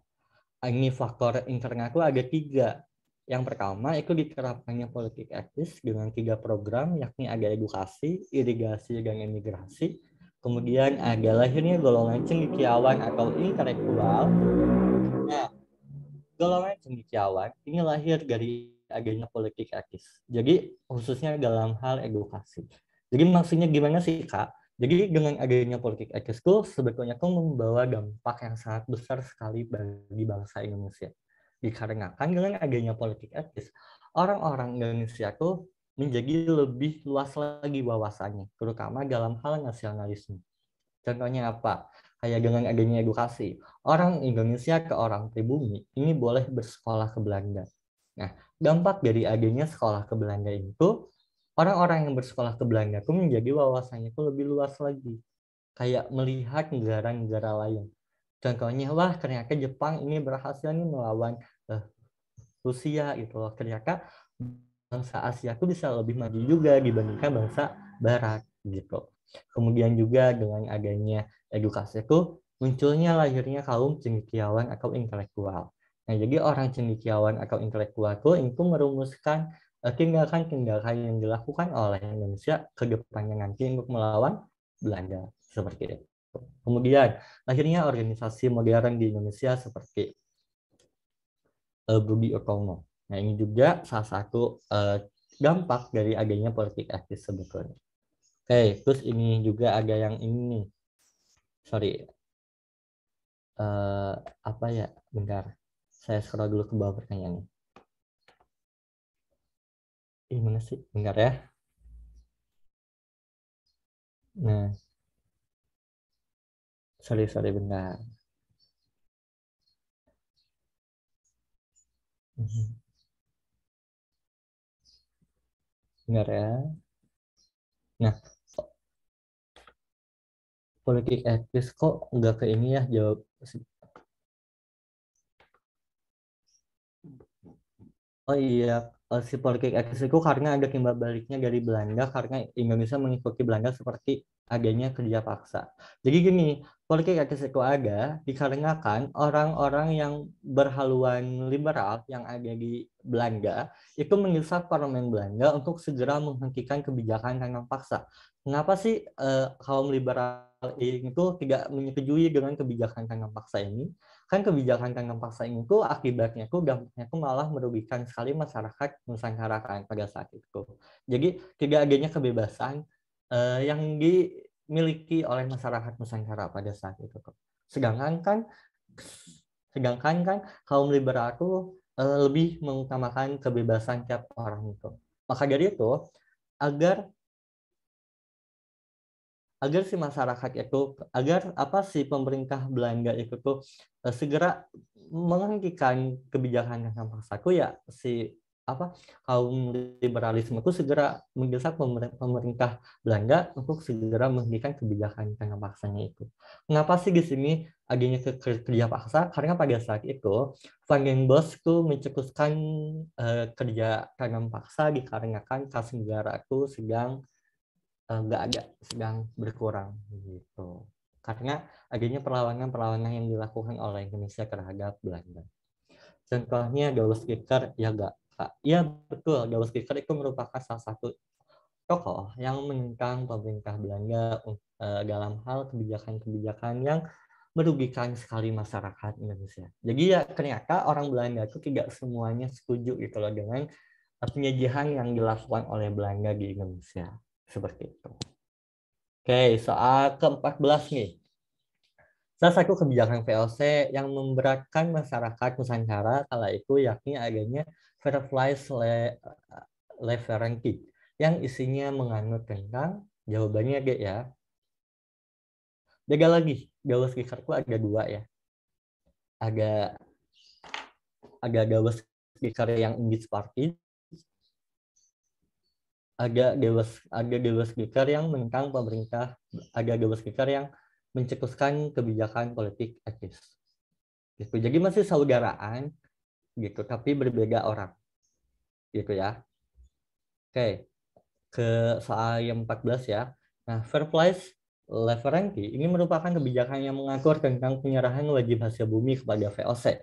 ini faktor internal itu ada 3. Yang pertama itu diterapkannya politik etis dengan 3 program, yakni ada edukasi, irigasi, dan imigrasi. Kemudian ada lahirnya golongan cendekiawan atau intelektual. Nah, golongan cendekiawan ini lahir dari adanya politik etis. Jadi khususnya dalam hal edukasi. Jadi maksudnya gimana sih Kak? Jadi dengan adanya politik etis itu sebetulnya itu membawa dampak yang sangat besar sekali bagi bangsa Indonesia. Dikarenakan dengan adanya politik etis, orang-orang Indonesia itu menjadi lebih luas lagi wawasannya, terutama dalam hal nasionalisme. Contohnya apa? Kayak dengan adanya edukasi, orang Indonesia ke orang pribumi ini boleh bersekolah ke Belanda. Nah, dampak dari adanya sekolah ke Belanda itu, orang-orang yang bersekolah ke Belanda itu menjadi wawasannya itu lebih luas lagi. Kayak melihat negara-negara lain. Contohnya, wah ternyata Jepang ini berhasil nih melawan Rusia gitu loh. Ternyata bangsa Asia itu bisa lebih maju juga dibandingkan bangsa Barat gitu. Kemudian juga dengan adanya edukasi itu munculnya lahirnya kaum cendekiawan atau intelektual. Nah, jadi orang cendekiawan atau intelektual itu merumuskan tindakan-tindakan yang dilakukan oleh Indonesia ke depannya nanti untuk melawan Belanda seperti itu. Kemudian lahirnya organisasi modern di Indonesia seperti Budi Utomo. Nah, ini juga salah satu dampak dari adanya politik etis sebetulnya. Oke, terus ini juga ada yang ini nih. Sorry. Apa ya? Bentar. Saya scroll dulu ke bawah pertanyaannya. Mana sih? Bentar ya. Nah, sorry bentar. Bentar ya. Nah, politik etis kok nggak ke ini ya jawab. Oh iya, si politik etis itu karena ada timbal baliknya dari Belanda karena Indonesia mengikuti Belanda seperti adanya kerja paksa. Jadi gini, politik etis itu ada dikarenakan orang-orang yang berhaluan liberal yang ada di Belanda itu mendesak parlemen Belanda untuk segera menghentikan kebijakan tangkap paksa. Kenapa sih kaum liberal itu tidak menyetujui dengan kebijakan tangkap paksa ini? Kan kebijakan tangkap paksa itu akibatnya itu dampaknya itu malah merugikan sekali masyarakat Nusantara kan pada saat itu. Jadi tidak adanya kebebasan yang dimiliki oleh masyarakat Nusantara pada saat itu. Sedangkan kan kaum liberal itu lebih mengutamakan kebebasan tiap orang itu. Maka dari itu agar si masyarakat itu si pemerintah Belanda itu tuh segera menghentikan kebijakan yang paksaku ya si kaum liberalisme itu segera mendesak pemerintah Belanda untuk segera menghentikan kebijakan tangkap paksanya itu. Kenapa sih di sini adanya kerja paksa? Karena pada saat itu Van den Bosch tuh mencetuskan kerja tangkap paksa dikarenakan kas negara itu sedang berkurang gitu karena adanya perlawanan yang dilakukan oleh Indonesia terhadap Belanda. Contohnya Gauss Kicker ya betul, Gauss Kicker itu merupakan salah satu tokoh yang menentang pemerintah Belanda dalam hal kebijakan-kebijakan yang merugikan sekali masyarakat Indonesia. Jadi ya ternyata orang Belanda itu tidak semuanya setuju gitu loh dengan penjajahan yang dilakukan oleh Belanda di Indonesia seperti itu. Oke, soal ke-14 nih. Salah satu kebijakan VOC yang memberatkan masyarakat Nusantara kala itu yakni adanya Fairplice Leverangki yang isinya menganut tentang jawabannya G ya. Beda lagi, Gauss Kicker itu ada dua ya. Ada Gauss Kicker yang English Party, ada Gauss Kicker yang menentang pemerintah, ada Gauss Kicker yang mencetuskan kebijakan politik etis. Gitu. Jadi masih saudaraan gitu, tapi berbeda orang. Gitu ya. Oke, ke soal yang 14 ya. Nah, Fairplice Leverangki ini merupakan kebijakan yang mengatur tentang penyerahan wajib hasil bumi kepada VOC.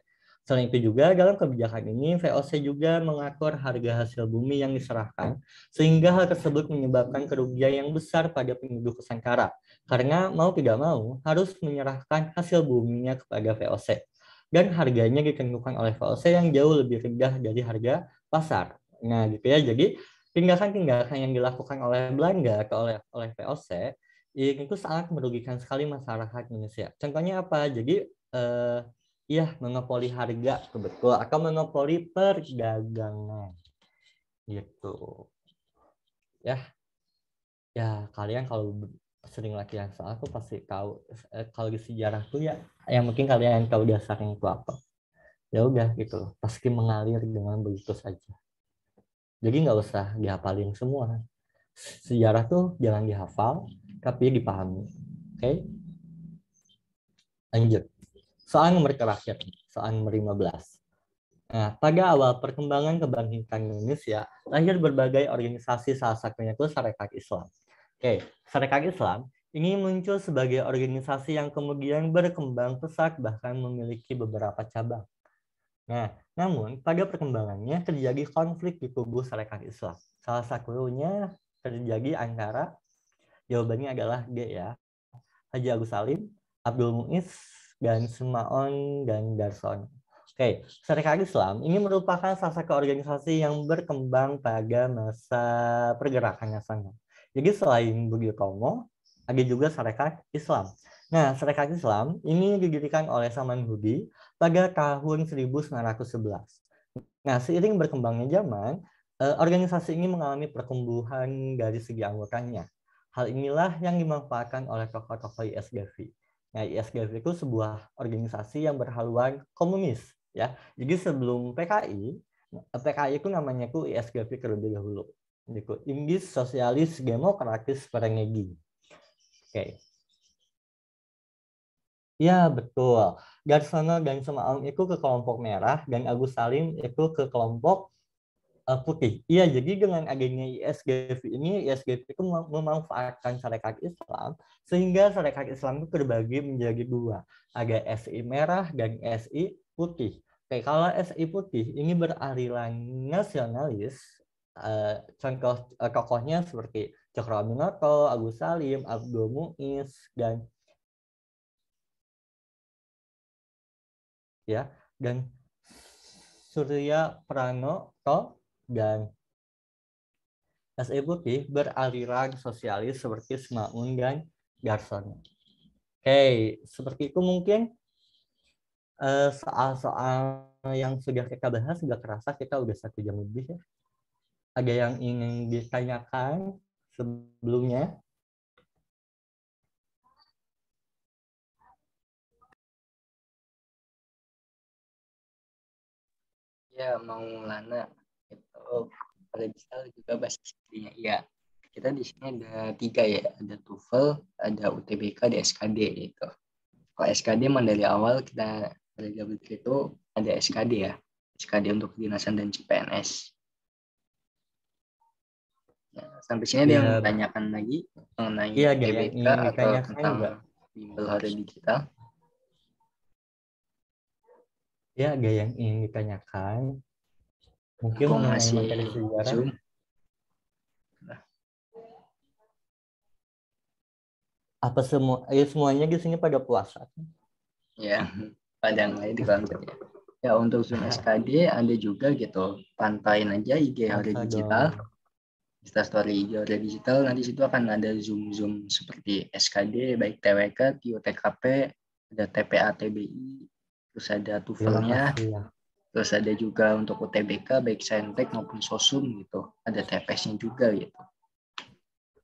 Selain itu juga dalam kebijakan ini VOC juga mengatur harga hasil bumi yang diserahkan sehingga hal tersebut menyebabkan kerugian yang besar pada penduduk Nusantara karena mau tidak mau harus menyerahkan hasil buminya kepada VOC dan harganya ditentukan oleh VOC yang jauh lebih rendah dari harga pasar. Nah, gitu ya. Jadi tindakan-tindakan yang dilakukan oleh Belanda atau oleh VOC itu sangat merugikan sekali masyarakat Indonesia. Contohnya apa? Jadi monopoli harga betul atau monopoli perdagangan gitu ya. Kalian kalau sering latihan soal tuh pasti tahu kalau di sejarah tuh ya yang mungkin kalian tahu dasarnya itu apa. Ya udah gitu loh, pasti mengalir dengan begitu saja. Jadi nggak usah dihafalin semua. Sejarah tuh jangan dihafal tapi dipahami. Oke? Lanjut. Soal nomor terakhir, soal nomor 15. Nah, pada awal perkembangan kebangkitan Indonesia, lahir berbagai organisasi, salah satunya itu Sarekat Islam. Oke, Sarekat Islam ini muncul sebagai organisasi yang kemudian berkembang pesat bahkan memiliki beberapa cabang. Nah, namun pada perkembangannya terjadi konflik di tubuh Sarekat Islam. Salah satunya terjadi antara, jawabannya adalah D ya, Haji Agus Salim, Abdul Muiz, dan Semaon dan Darson. Oke, Sarekat Islam ini merupakan salah satu organisasi yang berkembang pada masa pergerakan nasional. Jadi selain Budi Utomo, ada juga Sarekat Islam. Nah, Sarekat Islam ini didirikan oleh Saman Hudi pada tahun 1911. Nah, seiring berkembangnya zaman, organisasi ini mengalami pertumbuhan dari segi anggotanya. Hal inilah yang dimanfaatkan oleh tokoh-tokoh ISGV. Nah, ISGV itu sebuah organisasi yang berhaluan komunis, ya. Jadi sebelum PKI itu namanya itu ISGV terlebih dahulu. Gitu. Inggris Sosialis Demokratis Vereniging. Oke. Ya, betul. Garsono dan Semaun itu ke kelompok merah dan Agus Salim itu ke kelompok putih. Iya, jadi dengan adanya ISGV ini, ISGV itu memanfaatkan syarikat Islam sehingga syarikat Islam itu terbagi menjadi dua. Ada SI merah dan SI putih. Oke, kalau SI putih ini beraliran nasionalis, contoh tokohnya seperti Cokro Aminoto, Agus Salim, Abdul Muiz, dan Surya Pranoto dan SI Putih beraliran sosialis seperti Semaun dan Garson. Oke, seperti itu mungkin soal-soal yang sudah kita bahas sudah terasa kita udah 1 jam lebih ya. Ada yang ingin ditanyakan sebelumnya? Ya, mau Lana itu pada digital juga basis skripsinya. Iya, kita di sini ada 3 ya, ada TOEFL, ada UTBK, ada SKD gitu. Kalau SKD memang dari awal kita itu ada SKD ya, SKD untuk kedinasan dan CPNS. Nah, sampai sini ada yang ditanyakan lagi mengenai UTBK atau tentang bimbel hari digital? Ya, ada yang ingin ditanyakan. Mungkin mengenai materi sejarah. Zoom. Apa semuanya di sini pada puasa? Ya, pada yang lain dilanjut ya. Ya, untuk Zoom SKD ada juga gitu. Pantauin aja IG Hore Digital. Instastory IG Hore Digital, nanti situ akan ada Zoom seperti SKD, baik TWK, TIO-TKP, ada TPA TBI, terus ada TOEFL-nya, terus ada juga untuk UTBK, baik Saintek maupun Sosum gitu. Ada TPS-nya juga gitu.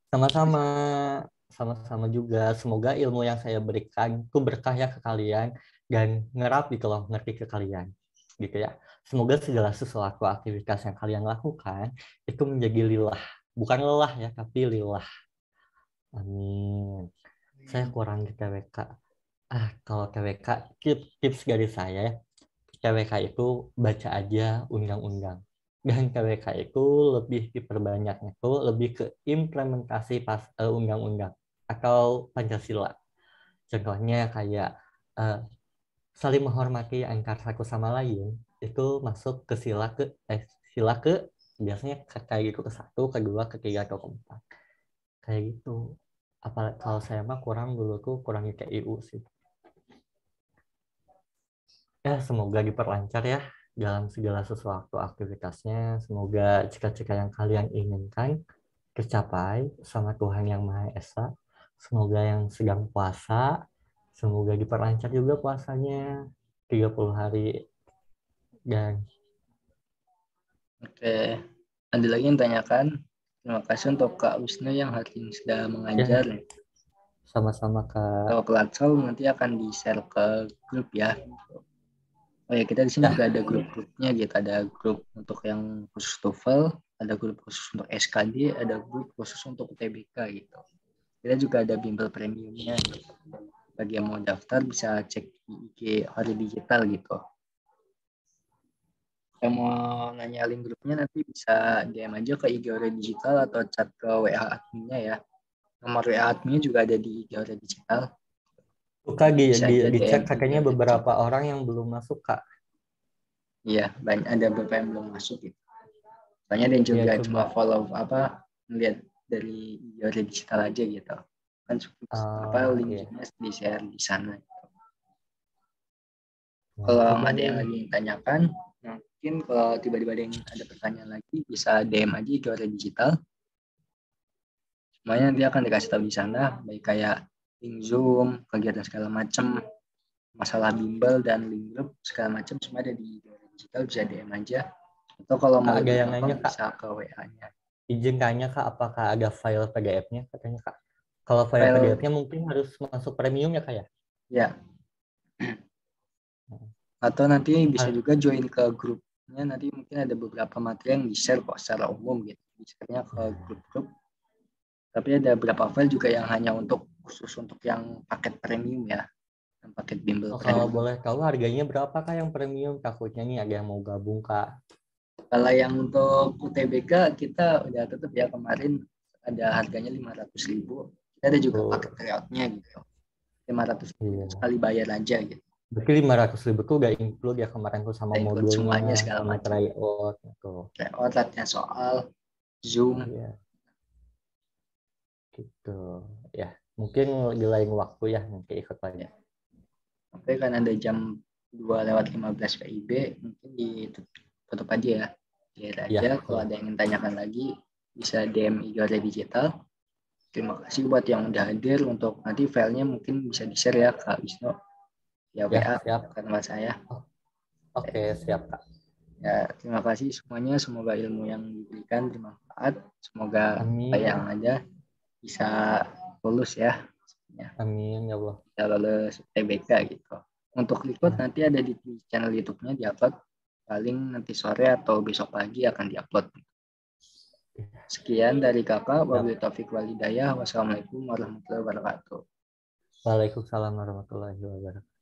Sama-sama juga. Semoga ilmu yang saya berikan itu berkah ya ke kalian dan ngerap gitu loh, ngerti ke kalian. Gitu ya. Semoga segala sesuatu aktivitas yang kalian lakukan itu menjadi lillah. Bukan lelah ya, tapi lillah. Amin. Saya kurang di TWK. Kalau TWK, tips dari saya, TWK itu baca aja undang-undang. Dan TWK itu lebih diperbanyaknya itu lebih ke implementasi undang-undang atau Pancasila. Contohnya kayak saling menghormati antar satu sama lain itu masuk ke sila ke biasanya kayak gitu ke 1, ke 2, ke 3, atau ke 4. Kayak gitu. Kalau saya mah kurang ITIU sih. Ya, semoga diperlancar ya dalam segala sesuatu aktivitasnya. Semoga cita-cita yang kalian inginkan tercapai sama Tuhan Yang Maha Esa. Semoga yang sedang puasa, semoga diperlancar juga puasanya 30 hari. Dan Oke, ada lagi yang tanyakan? Terima kasih untuk Kak Wisnu yang hari ini sudah mengajar. Ya, sama-sama Kak. Kalau platform nanti akan di-share ke grup ya. Oh ya, kita di sini juga ada grup-grupnya gitu. Ada grup untuk yang khusus TOEFL, ada grup khusus untuk SKD, ada grup khusus untuk UTBK gitu. Kita juga ada bimbel premiumnya gitu. Bagi yang mau daftar bisa cek di IG Hore Digital gitu. Yang mau nanya link grupnya nanti bisa DM aja ke IG Hore Digital atau chat ke WA adminnya ya. Nomor WA adminnya juga ada di IG Hore Digital. Kak, dicek katanya beberapa orang yang belum masuk Kak. Iya, banyak ada beberapa yang belum masuk gitu. Soalnya dia juga cuma follow melihat dari IG Hore Digital aja gitu. Kan linknya di-share di sana. Kalau ada yang lagi tanyakan, mungkin kalau tiba-tiba ada pertanyaan lagi bisa DM aja ke Hore Digital. Semuanya nanti akan dikasih tahu di sana, baik kayak link Zoom, kegiatan segala macam, masalah bimbel dan link grup segala macam semua ada di Hore Digital, bisa DM aja. Atau kalau mau lebih gampang bisa ke WA-nya. Izin tanya Kak, apakah ada file PDF-nya katanya Kak? Kalau file File PDF-nya mungkin harus masuk premium ya kayak. ya. Atau nanti bisa Ah, juga join ke grupnya, nanti mungkin ada beberapa materi yang di-share kok secara umum gitu. Di-share-nya ke grup-grup. Tapi ada beberapa file juga yang hanya untuk khusus untuk yang paket premium ya. Yang paket bimbel kalau premium. boleh tahu harganya berapa Kak yang premium? Takutnya nih ada yang mau gabung Kak. Kalau yang untuk UTBK kita udah tutup ya kemarin, ada harganya 500.000. Kita ada juga Oh, paket tryout-nya gitu. 500.000 iya. sekali bayar aja gitu. Berarti 500.000 tuh udah include ya kemarin tuh sama Kita include modulnya, semuanya segala sama macam. tryout gitu. Tryout, latihan soal, Zoom. Iya, gitu. Ya, mungkin di lain waktu ya nanti ikut lagi. Ya. Sampai kan ada jam 2:15 WIB, mungkin ditutup aja ya. Share aja, Ya, kalau ada yang ingin tanyakan lagi, bisa DM Igore Digital. Terima kasih buat yang udah hadir, untuk nanti filenya mungkin bisa di-share ya Kak Wisnu. Ya ya, WA, siap. ke tempat saya. Oke, siap Kak. Ya, terima kasih semuanya. Semoga ilmu yang diberikan bermanfaat. Semoga apa Amin. yang ada bisa lulus ya. Amin ya Allah. Bisa lulus TBK gitu. Untuk record nanti ada di channel YouTube-nya, diupload paling nanti sore atau besok pagi akan diupload. Sekian dari kakak. Wabillahi taufiq wal hidayah. Wassalamualaikum warahmatullahi wabarakatuh. Waalaikumsalam warahmatullahi wabarakatuh.